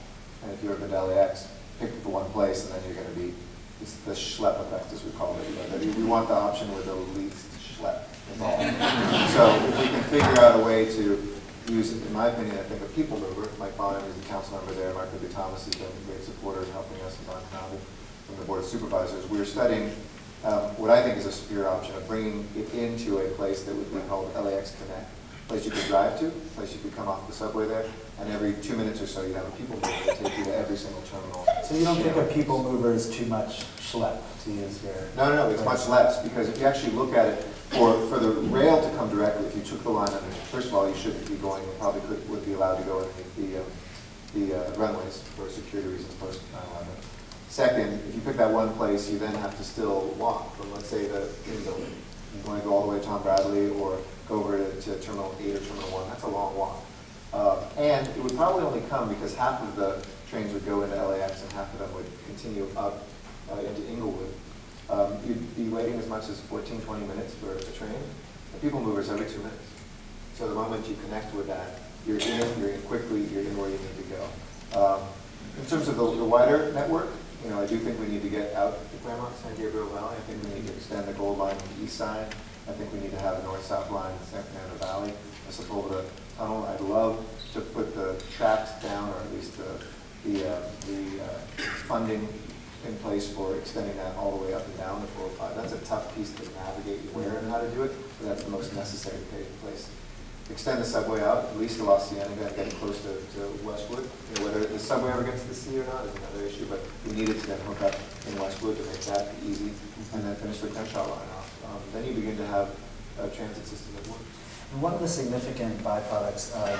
and if you're at the LAX, pick the one place, and then you're going to be, it's the schlep effect, as we call it. We want the option with the least schlep involved. So if we can figure out a way to use, in my opinion, I think a people mover. Mike Bonham is the council member there. Mark Ridley Thomas has been a great supporter in helping us, and Don Crowley from the Board of Supervisors. We're studying what I think is a superior option of bringing it into a place that would be called LAX Connect. A place you could drive to, a place you could come off the subway there, and every 2 minutes or so you have a people mover that take you to every single terminal. So you don't think a people mover is too much schlep to use your? No, it's much less, because if you actually look at it, for the rail to come directly, if you took the line underneath, first of all, you shouldn't be going, you probably would be allowed to go underneath the runways for security reasons post 9/11. Second, if you pick that one place, you then have to still walk from, let's say, the in building. You want to go all the way to Tom Bradley or go over to Terminal 8 or Terminal 1. That's a long walk. And it would probably only come because half of the trains would go into LAX and half of them would continue up into Inglewood. You'd be waiting as much as 14, 20 minutes for a train. The people movers every 2 minutes. So the moment you connect with that, you're in quickly, you're in where you need to go. In terms of the wider network, I do think we need to get out to Claremont, San Gabriel Valley. I think we need to extend the Gold Line to the east side. I think we need to have a north-south line in San Fernando Valley. I support the tunnel. I'd love to put the tracks down, or at least the funding in place for extending that all the way up and down the 405. That's a tough piece to navigate where and how to do it, but that's the most necessary place. Extend the subway out, at least to La Cienega, getting close to Westwood. Whether the subway ever gets to the sea or not is another issue, but we needed to then hook up in Westwood to make that easy, and then finish the Crenshaw line off. Then you begin to have a transit system that works. One of the significant byproducts of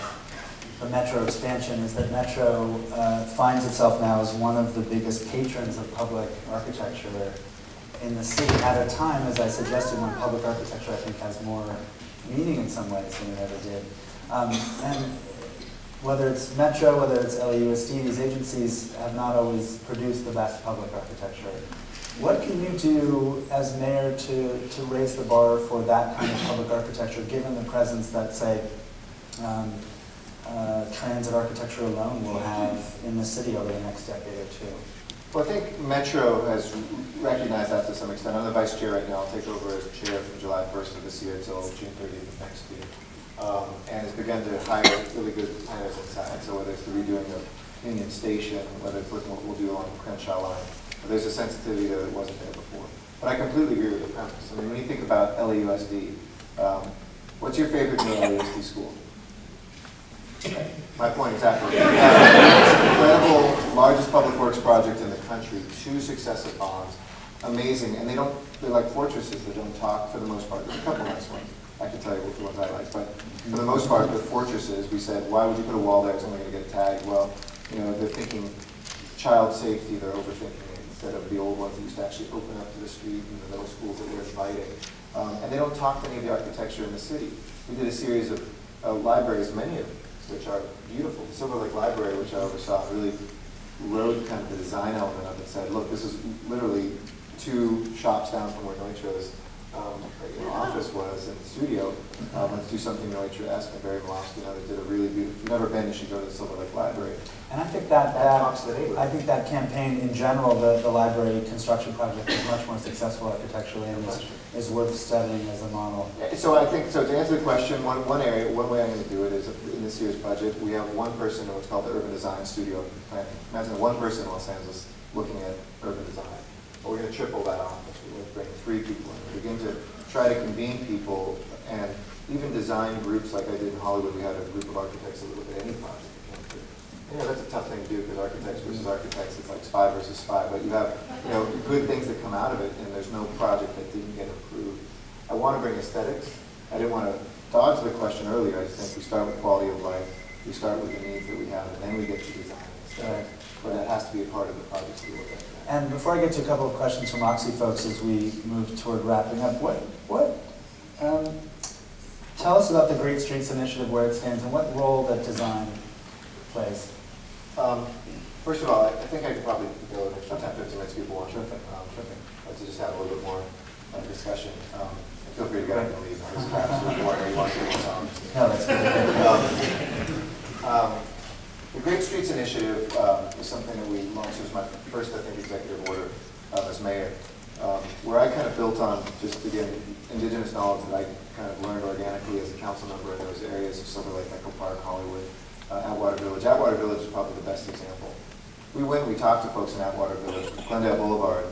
the Metro expansion is that Metro finds itself now as one of the biggest patrons of public architecture in the city at a time, as I suggested, when public architecture, I think, has more meaning in some ways than it ever did. And whether it's Metro, whether it's LAUSD, these agencies have not always produced the best public architecture. What can you do as mayor to raise the bar for that kind of public architecture, given the presence that, say, transit architecture alone will have in the city over the next decade or two? Well, I think Metro has recognized that to some extent. I'm the vice chair right now. I'll take over as chair from July 1st of this year until June 30th of next year. And has begun to hire really good hires inside. So whether it's the redoing of Union Station, whether it's looking what we'll do along the Crenshaw line, there's a sensitivity that wasn't there before. But I completely agree with the premise. I mean, when you think about LAUSD, what's your favorite new LAUSD school? My point exactly. It's an incredible, largest public works project in the country, 2 successive bonds, amazing, and they're like fortresses that don't talk for the most part. There's a couple nice ones. I can tell you which ones I like, but for the most part, with fortresses, we said, why would you put a wall there? It's only going to get tagged. Well, they're thinking child safety, they're overthinking it, instead of the old ones that used to actually open up to the street and the middle schools that were inviting. And they don't talk to any of the architecture in the city. We did a series of libraries, many of them, which are beautiful. The Silver Lake Library, which I oversaw, really wrote kind of the design element of it, said, look, this is literally 2 shops down from where Neutro's office was and studio. Let's do something Neutra-esque and very Molosky. They did a really beautiful, if you've never been, you should go to the Silver Lake Library. And I think that talks to the neighborhood. I think that campaign in general, the library construction project, is much more successful architecturally and is worth studying as a model. So I think, to answer the question, one way I'm going to do it is in this year's budget, we have one person in what's called the Urban Design Studio planning. Imagine one person in Los Angeles looking at urban design. But we're going to triple that off. We're going to bring 3 people in. We begin to try to convene people and even design groups like I did in Hollywood. We had a group of architects that would look at any project that came through. That's a tough thing to do because architects versus architects, it's like spy versus spy. But you have good things that come out of it, and there's no project that didn't get approved. I want to bring aesthetics. I didn't want to dodge the question earlier. I just think we start with quality of life. We start with the needs that we have, and then we get to design and aesthetics. But that has to be a part of the project we look at. And before I get to a couple of questions from Oxy folks as we move toward wrapping up, tell us about the Great Streets Initiative, where it stands, and what role that design plays. First of all, I think I could probably go in 10, 15 minutes if people want to just have a little bit more discussion. Feel free to get up and leave. This is perhaps a more you want to do some. No, that's good. The Great Streets Initiative is something that we launched. It was my first, I think, executive order as mayor, where I kind of built on just, again, indigenous knowledge that I kind of learned organically as a council member in those areas of Silver Lake, Echo Park, Hollywood, Atwater Village. Atwater Village is probably the best example. We went and we talked to folks in Atwater Village, Glendale Boulevard,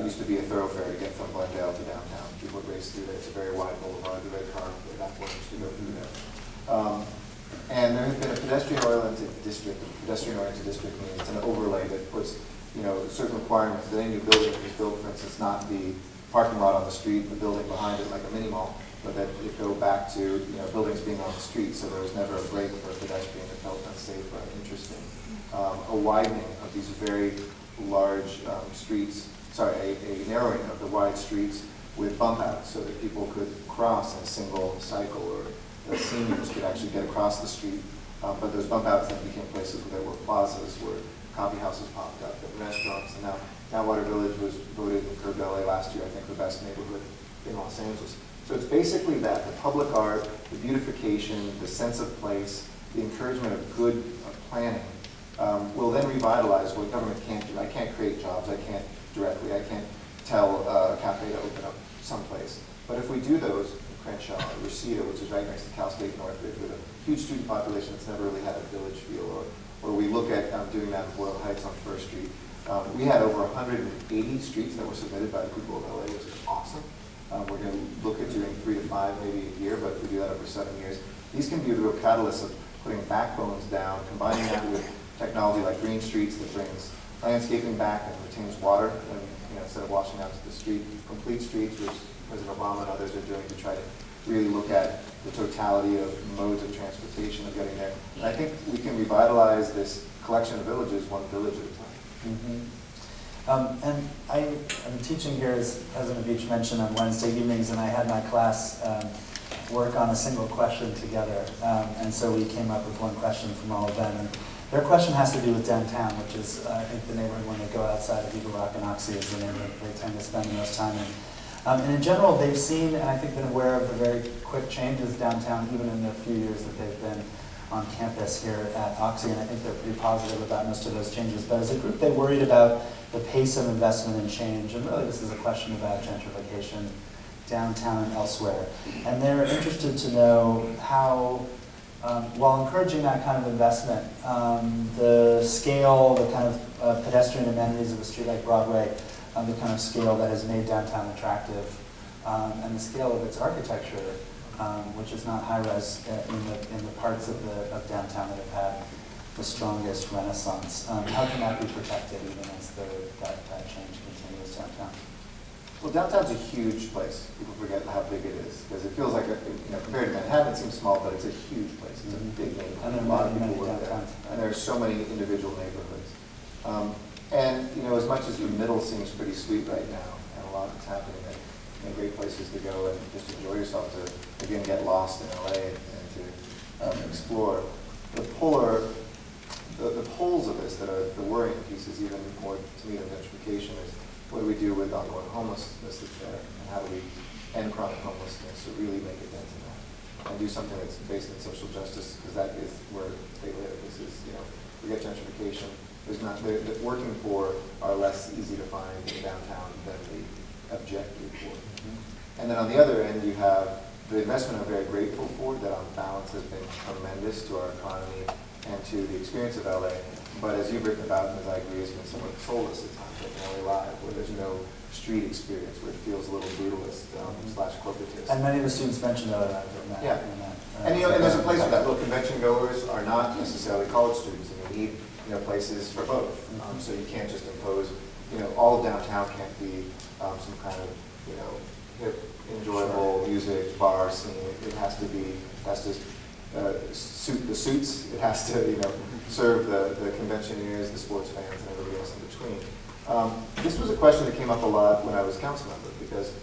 used to be a thoroughfare to get from Glendale to downtown. People would race through there. It's a very wide boulevard. The red car would have to go through there. And there has been a pedestrian-oriented district. A pedestrian-oriented district means it's an overlay that puts, certain requirements that any new building is built, for instance, not the parking lot on the street, the building behind it like a mini mall, but that it go back to, buildings being on the street, so there was never a break for a pedestrian that felt unsafe or uninteresting. A widening of these very large streets, a narrowing of the wide streets with bump outs so that people could cross in a single cycle, or the seniors could actually get across the street. But those bump outs then became places where there were plazas, where coffee houses popped up, and restaurants, and now Water Village was voted in Curb LA last year, I think, the best neighborhood in Los Angeles. So it's basically that, the public art, the beautification, the sense of place, the encouragement of good planning will then revitalize what government can't do. I can't create jobs, I can't tell a cafe to open up someplace. But if we do those, Crenshaw, or Reseda, which is right next to Cal State Northridge, with a huge student population that's never really had a village feel, or we look at doing that in Boyle Heights on First Street. We had over 180 streets that were submitted by the people of LA, which is awesome. We're going to look at doing 3 to 5 maybe a year, but if we do that over 7 years, these can be the real catalysts of putting backbones down, combining that with technology like green streets that brings landscaping back and retains water, and instead of washing out to the street, complete streets, which President Obama and others are doing to try to really look at the totality of modes of transportation of getting there. And I think we can revitalize this collection of villages one village at a time. And I'm teaching here, as President Beach mentioned, on Wednesday evenings, and I had my class work on a single question together. And so we came up with one question from all of them. And their question has to do with downtown, which is, I think, the neighborhood when they go outside of Eagle Rock and Oxy is the neighborhood they tend to spend the most time in. And in general, they've seen, and I think been aware of the very quick changes downtown, even in the few years that they've been on campus here at Oxy, and I think they're pretty positive about most of those changes. But as a group, they worried about the pace of investment and change, and really this is a question about gentrification downtown and elsewhere. And they're interested to know how, while encouraging that kind of investment, the scale, the kind of pedestrian amenities of a street like Broadway, the kind of scale that has made downtown attractive, and the scale of its architecture, which is not high-res in the parts of downtown that have had the strongest renaissance. How can that be protected even as that change continues downtown? Well, downtown's a huge place. People forget how big it is, because it feels like, compared to Manhattan, it seems small, but it's a huge place. It's a big neighborhood. And there are a lot of many people work there. downtowns. And there are so many individual neighborhoods. And as much as the middle seems pretty sweet right now, and a lot is happening, and great places to go and just enjoy yourself, to again get lost in LA and to explore. The poles of this that are the worrying pieces, even more to me than gentrification, is what do we do with ongoing homelessness that's there, and how do we end chronic homelessness or really make a dent in that, and do something that's based in social justice, because that is where they live. This is, we get gentrification. The working poor are less easy to find in downtown than the objective poor. And then on the other end, you have the investment I'm very grateful for, that on balance has been tremendous to our economy and to the experience of LA. But as you've written about, and as I agree, it's been somewhat soulless at times, like in LA Live, where there's no street experience, where it feels a little brutalist / corporatist. And many of the students mentioned that. Yeah. And there's a place for that. Look, convention goers are not necessarily college students, and you need places for both. So you can't just impose, all of downtown can't be some kind of, hip, enjoyable music, bar scene. It has to suit the suits. It has to, serve the conventioneers, the sports fans, and everybody else in between. This was a question that came up a lot when I was council member, because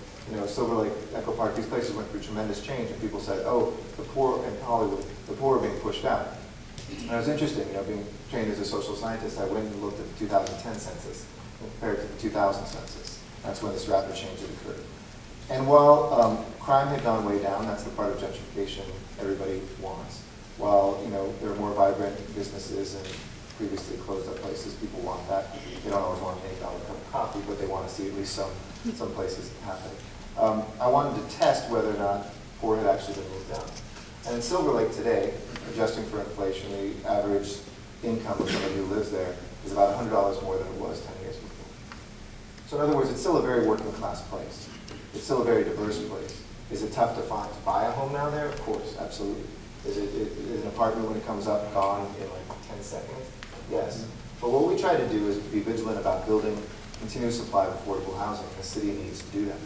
Silver Lake, Echo Park, these places went through tremendous change, and people said, oh, the poor in Hollywood, the poor are being pushed out. And it was interesting, being trained as a social scientist, I went and looked at the 2010 census and compared to the 2000 census. That's when this rapid change had occurred. And while crime had gone way down, that's the part of gentrification everybody wants. While there are more vibrant businesses and previously closed up places, people want that. They don't always want an $8 cup of coffee, but they want to see at least some places happening. I wanted to test whether or not poor had actually been moved down. And in Silver Lake today, adjusting for inflation, the average income of somebody who lives there is about $100 more than it was 10 years before. So in other words, it's still a very working class place. It's still a very diverse place. Is it tough to buy a home now there? Of course, absolutely. Is an apartment when it comes up gone in like 10 seconds? Yes. But what we try to do is be vigilant about building continuous supply of affordable housing. The city needs to do that.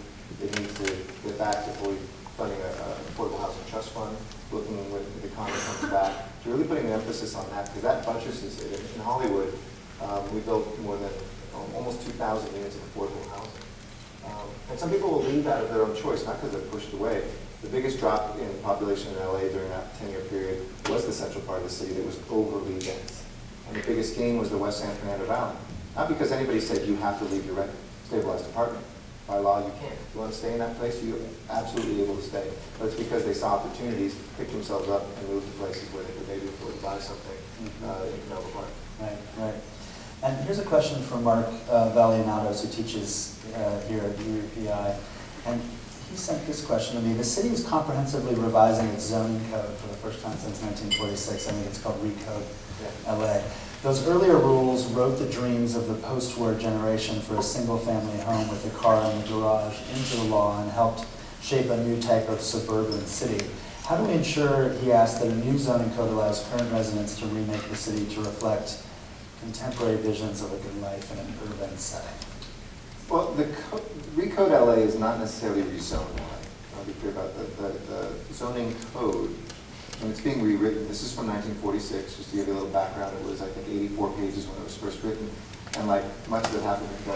It needs to get back to fully funding an affordable housing trust fund, looking when the economy comes back, to really putting an emphasis on that, because that buttresses it. In Hollywood, we built more than almost 2,000 units of affordable housing. And some people will leave out of their own choice, not because they're pushed away. The biggest drop in population in LA during that 10-year period was the central part of the city that was overly dense. And the biggest gain was the West San Fernando Valley. Not because anybody said you have to leave your rent-stabilized apartment. By law, you can't. If you want to stay in that place, you're absolutely able to stay. But it's because they saw opportunities, picked themselves up, and moved to places where they could maybe afford to buy something in Canova Park. Right, right. And here's a question from Mark Valianatos, who teaches here at UPI. And he sent this question to me. The city is comprehensively revising its zoning code for the first time since 1946. I think it's called Recode LA. Those earlier rules wrote the dreams of the post-war generation for a single-family home with a car in the garage into the law and helped shape a new type of suburban city. How do we ensure, he asked, that a new zoning code allows current residents to remake the city to reflect contemporary visions of a good life in an urban setting? Well, the Recode LA is not necessarily rezone LA. I'll be clear about the zoning code. When it's being rewritten, this is from 1946, just to give you a little background, it was, I think, 84 pages when it was first written, and like much of it happened in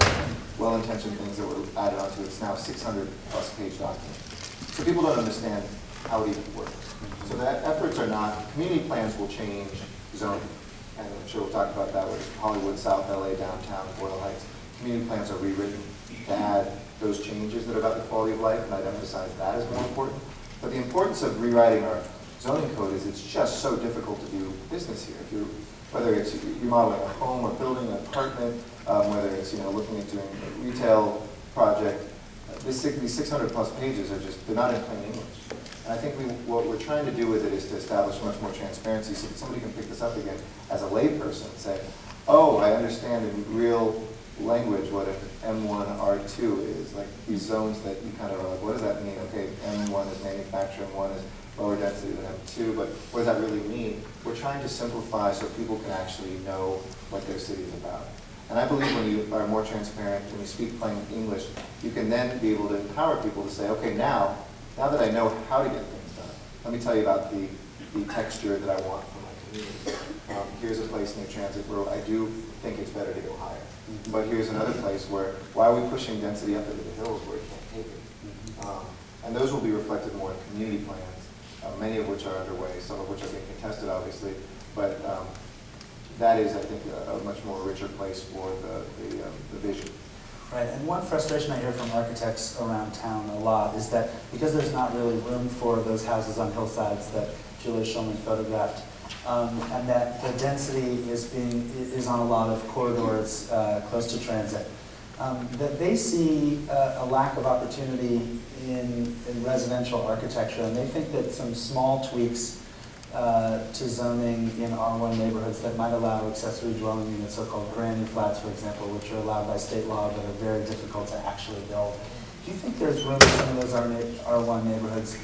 well-intentioned things that were added onto it. It's now a 600-plus page document. So people don't understand how it even works. So the efforts are not, community plans will change zoning, and I'm sure we'll talk about that with Hollywood, South LA, downtown, Boyle Heights. Community plans are rewritten to add those changes that are about the quality of life, and I'd emphasize that as more important. But the importance of rewriting our zoning code is it's just so difficult to do business here. If you're, whether it's remodeling a home or building an apartment, whether it's looking at doing a retail project, these 600-plus pages are just, they're not in plain English. And I think what we're trying to do with it is to establish much more transparency so that somebody can pick this up again as a layperson and say, oh, I understand in real language what an M1, R2 is, like these zones that you kind of are like, what does that mean? Okay, M1 is manufacturing, 1 is lower density than M2, but what does that really mean? We're trying to simplify so people can actually know what their city is about. And I believe when you are more transparent, when you speak plain English, you can then be able to empower people to say, okay, now that I know how to get things done, let me tell you about the texture that I want for my community. Here's a place near transit where I do think it's better to go higher. But here's another place where, why are we pushing density up into the hills where it can't take it? And those will be reflected more in community plans. Many of which are underway, some of which are being contested, obviously, but that is, I think, a much more richer place for the vision. Right, and one frustration I hear from architects around town a lot is that because there's not really room for those houses on hillsides that Julia Schulman photographed, and that the density is on a lot of corridors close to transit, that they see a lack of opportunity in residential architecture, and they think that some small tweaks to zoning in R1 neighborhoods that might allow accessory dwelling units, so-called granny flats, for example, which are allowed by state law but are very difficult to actually build. Do you think there's room in some of those R1 neighborhoods,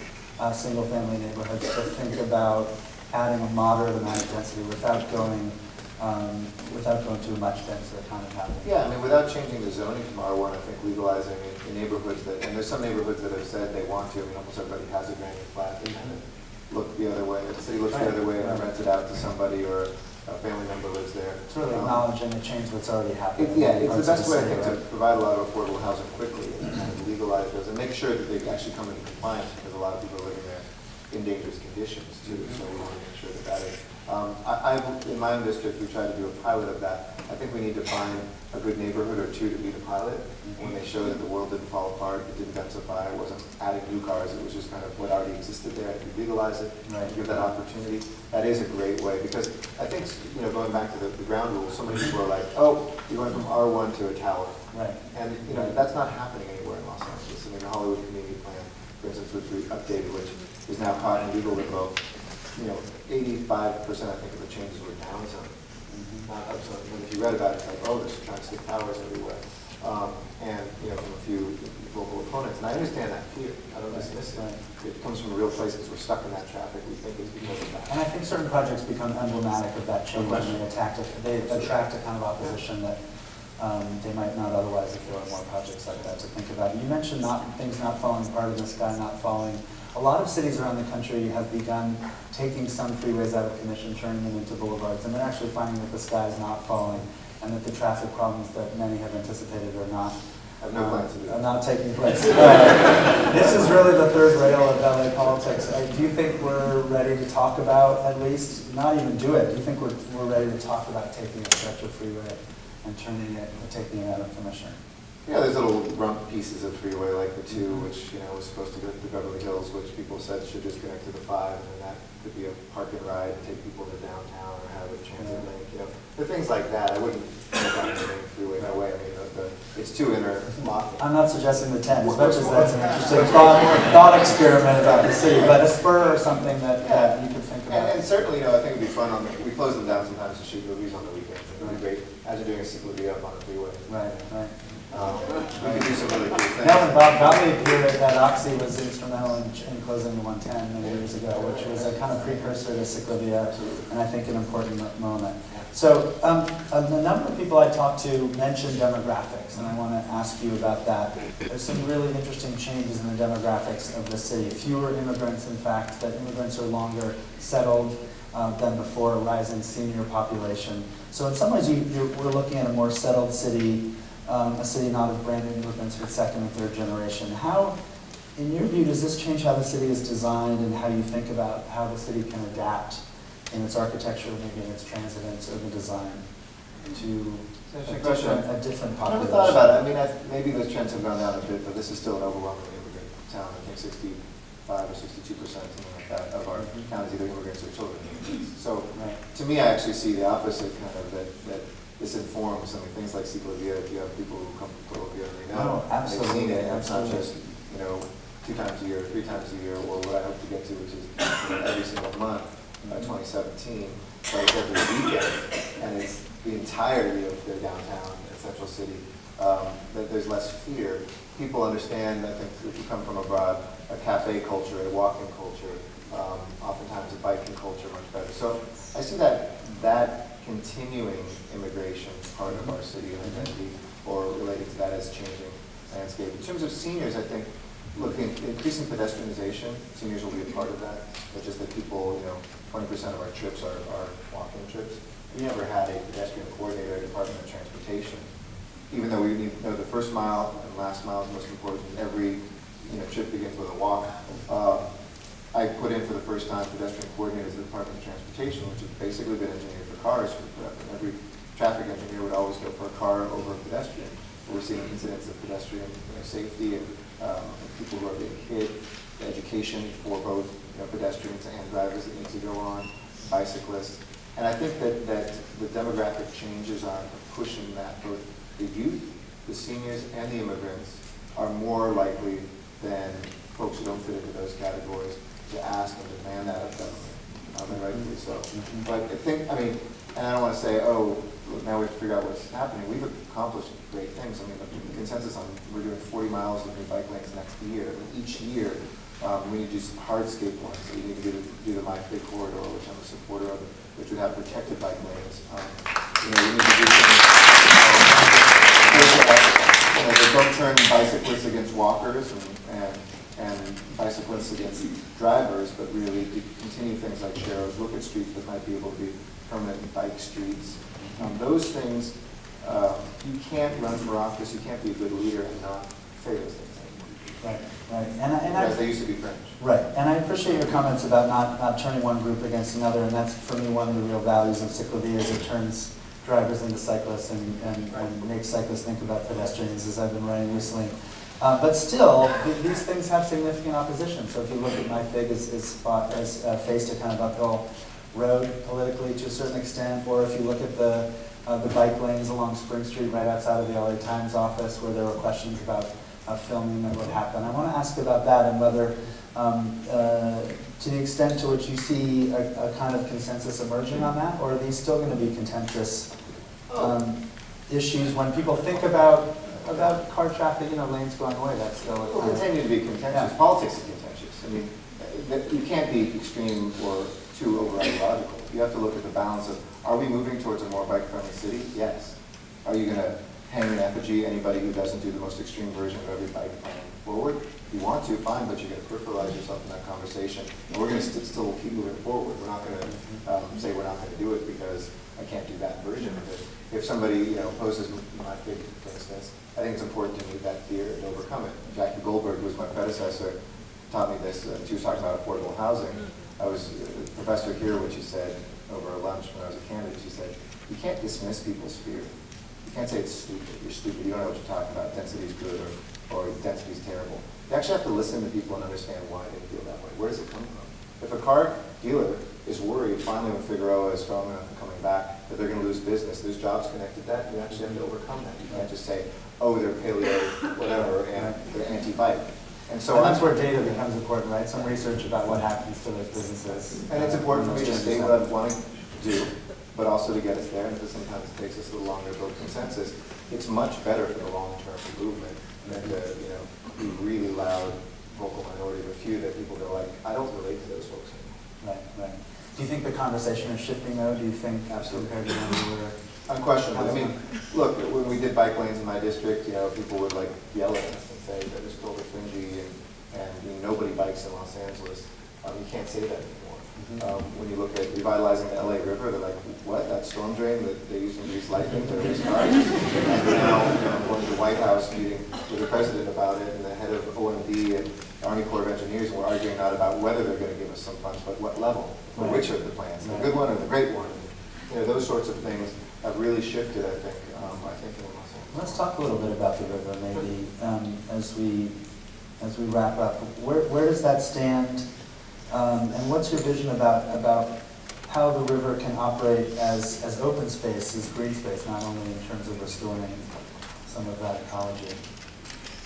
single-family neighborhoods, to think about adding a moderate amount of density without going to a much denser kind of housing? Yeah, I mean, without changing the zoning from R1, I think legalizing it in neighborhoods that, and there's some neighborhoods that have said they want to. I mean, almost everybody has a granny flat. They kind of look the other way. The city looks the other way, and I rent it out to somebody or a family member lives there. It's really acknowledging the change that's already happening. Yeah, it's the best way, I think, to provide a lot of affordable housing quickly and kind of legalize those and make sure that they actually come into compliance, because a lot of people are living there in dangerous conditions too. So we want to make sure that that is. In my own district, we try to do a pilot of that. I think we need to find a good neighborhood or two to be the pilot. When they show that the world didn't fall apart, it didn't densify, it wasn't adding new cars, it was just kind of what already existed there. If you legalize it, give that opportunity, that is a great way. Because I think, going back to the ground rules, so many people are like, oh, you're going from R1 to a tower. Right. And that's not happening anywhere in Los Angeles. I mean, the Hollywood Community Plan, for instance, which we updated, which is now caught in legal limbo. 85%, I think, of the changes were downzone, not upzone. But if you read about it, it's like, oh, there's gigantic towers everywhere. and from a few local opponents. And I understand that fear. I don't dismiss it. It comes from a real place because we're stuck in that traffic. We think it's because of that. And I think certain projects become emblematic of that change, and they attract a kind of opposition that they might not otherwise if there were more projects like that to think about. You mentioned things not falling apart in the sky, not falling. A lot of cities around the country have begun taking some freeways out of commission, turning them into boulevards, and they're actually finding that the sky is not falling, and that the traffic problems that many have anticipated are not. I have no plans to do that. Are not taking place. This is really the third rail of LA politics. Do you think we're ready to talk about, at least, not even do it, do you think we're ready to talk about taking a stretch of freeway and taking it out of commission? Yeah, there's little rump pieces of freeway like the 2, which was supposed to go to Beverly Hills, which people said should just connect to the 5, and then that could be a park and ride to take people to downtown or have a transit link. The things like that. I wouldn't take on the main freeway that way. I mean, it's too interlocking. I'm not suggesting the 10, as much as that's an interesting thought experiment about the city, but a spur or something that you could think about. And certainly, I think it'd be fun we close them down sometimes to shoot movies on the weekends. It would be great as you're doing a cyclovia up on the freeway. Right. We could do some really cool things. No, and Bob Gottlieb here at Oxy was instrumental in closing the 110 many years ago, which was a kind of precursor to cyclovia, and I think an important moment. So a number of people I talked to mentioned demographics, and I want to ask you about that. There's some really interesting changes in the demographics of the city. Fewer immigrants, in fact, that immigrants are longer settled than before, a rising senior population. So in some ways, we're looking at a more settled city, a city not of brand new immigrants, but second and third generation. How, in your view, does this change how the city is designed and how you think about how the city can adapt in its architecture, maybe in its transit and its urban design to a different population? I never thought about it. I mean, maybe those trends have gone down a bit, but this is still an overwhelmingly immigrant town. I think 65 or 62%, something like that, of our town is either immigrants or children. So to me, I actually see the opposite kind of that this informs. I mean, things like cyclovia, if you have people who come from Colombia and they know, they've seen it, and it's not just, 2 times a year, 3 times a year, or what I hope to get to, which is every single month by 2017, like every weekend, and it's the entirety of their downtown and central city, that there's less fear. People understand, I think, if you come from abroad, a cafe culture, a walking culture, oftentimes a biking culture much better. So I see that continuing immigration part of our city and identity, or related to that as changing landscape. In terms of seniors, I think, look, increasing pedestrianization, seniors will be a part of that. It's just that people, 20% of our trips are walking trips. We never had a pedestrian coordinator at Department of Transportation, even though we need to know the first mile and last mile is most important. Every trip begins with a walk. I put in for the first time pedestrian coordinators at the Department of Transportation, which has basically been engineered for cars for forever. Every traffic engineer would always go for a car over a pedestrian. But we're seeing incidents of pedestrian safety and people who are being hit, education for both pedestrians and drivers that need to go on, bicyclists. And I think that the demographic changes are pushing that. Both the youth, the seniors, and the immigrants are more likely than folks who don't fit into those categories to ask and demand that of government. And rightfully so. But and I don't want to say, oh, now we have to figure out what's happening. We've accomplished great things. I mean, the consensus on we're doing 40 miles of new bike lanes next year. And each year, we need to do some hardscape ones. So we need to do the My Fit Corridor, which I'm a supporter of, which would have protected bike lanes. We need to do some that don't turn bicyclists against walkers and bicyclists against drivers, but really to continue things like Sharrows, look at streets that might be able to be permanent bike streets. Those things, you can't run for office, you can't be a good leader and not say those things anymore. Right. Because they used to be French. Right, and I appreciate your comments about not turning one group against another, and that's for me one of the real values of cyclovia is it turns drivers into cyclists and makes cyclists think about pedestrians, as I've been writing recently. But still, these things have significant opposition. So if you look at my FIG as faced a kind of uphill road politically to a certain extent, or if you look at the bike lanes along Spring Street right outside of the LA Times office where there were questions about filming that would happen. I want to ask about that and whether, to the extent to which you see a kind of consensus emerging on that, or are these still going to be contentious issues when people think about about car traffic, lanes going away, that's still. It will continue to be contentious. Yeah. Politics is contentious. I mean, you can't be extreme or too over ideological. You have to look at the balance of, are we moving towards a more bike-friendly city? Yes. Are you going to hang an effigy anybody who doesn't do the most extreme version of every bike plan forward? If you want to, fine, but you're going to peripheralize yourself in that conversation. And we're going to still keep moving forward. We're not going to say we're not going to do it because I can't do that version of it. If somebody poses my fear, for instance, I think it's important to meet that fear and overcome it. Jackie Goldberg was my predecessor, taught me this. She was talking about affordable housing. I was a professor here when she said, over a lunch when I was a candidate, she said, you can't dismiss people's fear. You can't say it's stupid. You're stupid. You don't know what you're talking about. Density is good or density is terrible. You actually have to listen to people and understand why they feel that way. Where does it come from? If a car dealer is worried finally when Figueroa is strong enough and coming back that they're going to lose business, there's jobs connected to that, you actually have to overcome that. You can't just say, oh, they're paleo, whatever, and they're anti-bike. And so that's where data becomes important, right? Some research about what happens to those businesses. And it's important for me to state what I'm wanting to do, but also to get us there, and sometimes it takes us a little longer to build consensus. It's much better for the long-term movement than to, be really loud, vocal minority of a few that people go like, I don't relate to those folks. Right. Do you think the conversation is shifting though? Do you think absolutely compared to when we were? Unquestionably. I mean, look, when we did bike lanes in my district, people would like yell at us and say that it's totally fringy and nobody bikes in Los Angeles. You can't say that anymore. When you look at revitalizing the LA River, they're like, what? That storm drain that they used to grease lightning to race cars? And now I'm going to the White House meeting with the president about it and the head of OMD and Army Corps of Engineers, and we're arguing not about whether they're going to give us some funds, but what level, for which of the plans, the good one or the great one. Those sorts of things have really shifted, I think, in Los Angeles. Let's talk a little bit about the river, maybe, as we wrap up. Where does that stand? And what's your vision about how the river can operate as open space, as green space, not only in terms of restoring some of that ecology?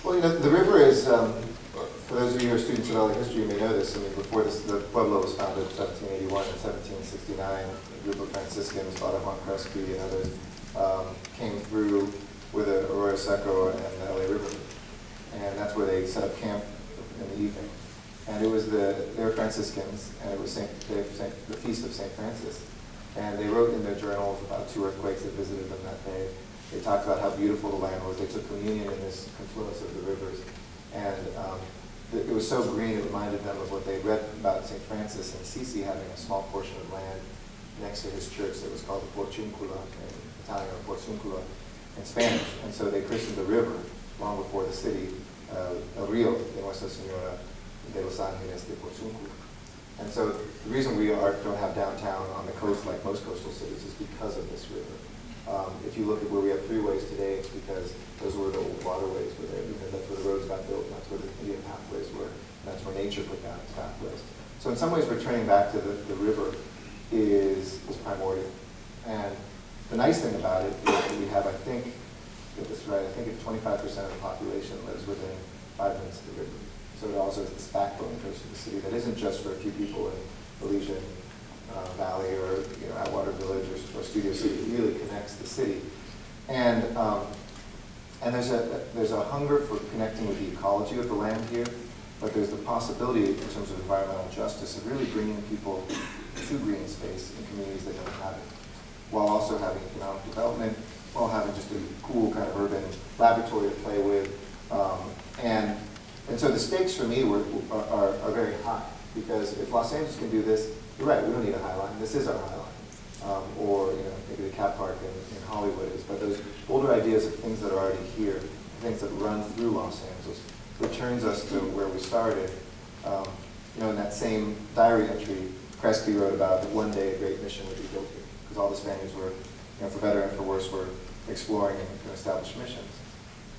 Well, the river is, for those of you who are students of LA history, you may know this. I mean, before this, the Pueblo was founded in 1781 and 1769. A group of Franciscans, Juan Crespi and others, came through with the Arroyo Seco and the LA River. And that's where they set up camp in the evening. And it was they were Franciscans, and it was the Feast of St. Francis. And they wrote in their journals about 2 earthquakes that visited them that day. They talked about how beautiful the land was. They took communion in this confluence of the rivers. And it was so green, it reminded them of what they'd read about St. Francis and Assisi having a small portion of land next to his church that was called the Porciuncula, in Italian, or Porciuncula in Spanish. And so they christened the river long before the city, El Rio de Nuestra Señora de los Ángeles de Porciuncula. And so the reason we don't have downtown on the coast like most coastal cities is because of this river. If you look at where we have freeways today, it's because those were the old waterways were there, because that's where the roads got built, and that's where the Indian pathways were, and that's where nature put down its pathways. So in some ways, returning back to the river is primordial. And the nice thing about it is that we have, I think, get this right, I think it's 25% of the population lives within 5 minutes of the river. So it also is this backbone coast of the city that isn't just for a few people in Elysian Valley or Atwater Village or Studio City. It really connects the city, and there's a hunger for connecting with the ecology of the land here, but there's the possibility in terms of environmental justice of really bringing people to green space in communities that don't have it, while also having economic development, while having just a cool kind of urban laboratory to play with, and so the stakes for me are very high, because if Los Angeles can do this, you're right, we don't need a High Line. This is our High Line. Or maybe the Cat Park in Hollywood is. But those older ideas of things that are already here, things that run through Los Angeles, returns us to where we started. In that same diary entry, Crespi wrote about that one day a great mission would be built here, because all the Spaniards were, for better and for worse, were exploring and establish missions.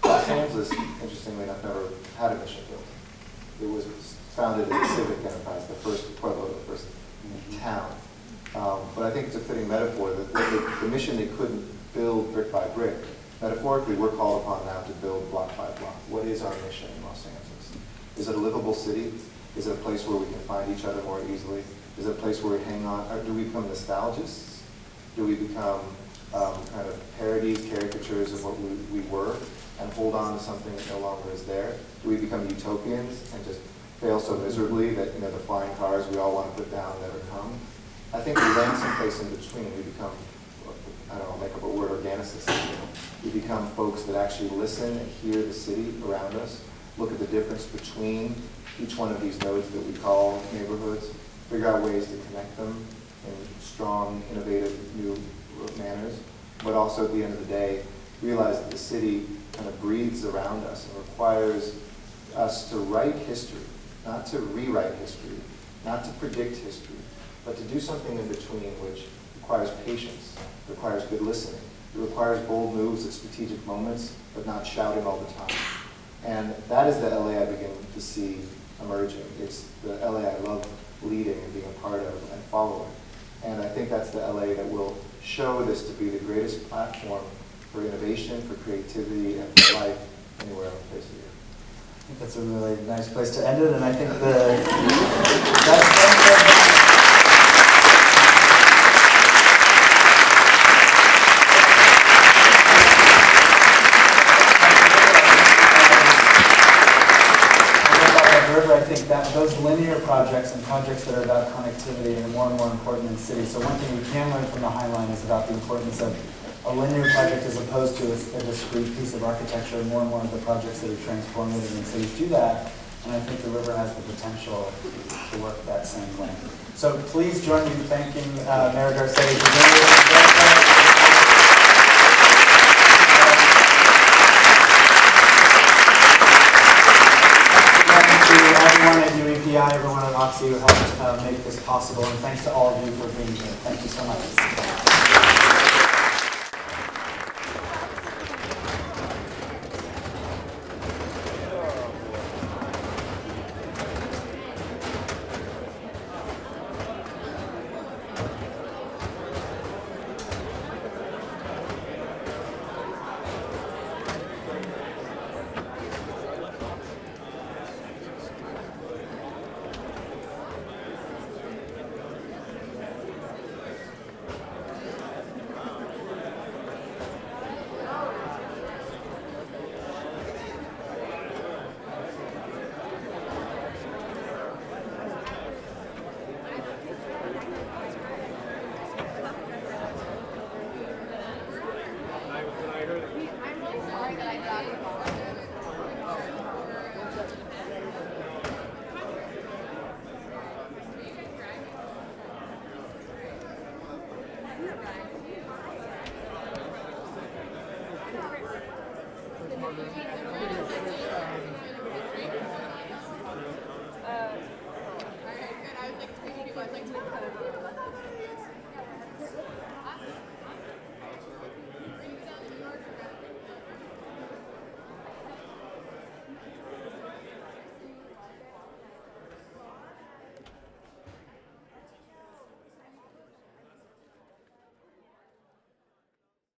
Los Angeles, interestingly enough, never had a mission built. It was founded as a civic enterprise, the first Pueblo, the first town. But I think it's a fitting metaphor that the mission they couldn't build brick by brick. Metaphorically, we're called upon now to build block by block. What is our mission in Los Angeles? Is it a livable city? Is it a place where we can find each other more easily? Is it a place where we hang on? Or do we become nostalgists? Do we become kind of parodies, caricatures of what we were? and hold on to something that no longer is there? Do we become utopians and just fail so miserably that, you know, the flying cars we all want to put down never come? I think we land someplace in between. We become, I don't know, make up a word, organicists. We become folks that actually listen and hear the city around us, look at the difference between each one of these nodes that we call neighborhoods, figure out ways to connect them in strong, innovative, new manners, but also at the end of the day, realize that the city kind of breathes around us and requires us to write history, not to rewrite history, not to predict history, but to do something in between, which requires patience, requires good listening. It requires bold moves at strategic moments, but not shouting all the time. And that is the LA I begin to see emerging. It's the LA I love leading and being a part of and following. And I think that's the LA that will show this to be the greatest platform for innovation, for creativity, and for life anywhere on the face of the earth. I think that's a really nice place to end it, and I think I think that those linear projects and projects that are about connectivity are more and more important in cities. So one thing we can learn from the High Line is about the importance of a linear project as opposed to a discrete piece of architecture. More and more of the projects that are transformative in cities do that, and I think the river has the potential to work that same way. So please join me in thanking Mayor Garcetti for being here. Everyone at UEPI, everyone at Oxy who helped make this possible, and thanks to all of you for being here. Thank you so much. Right.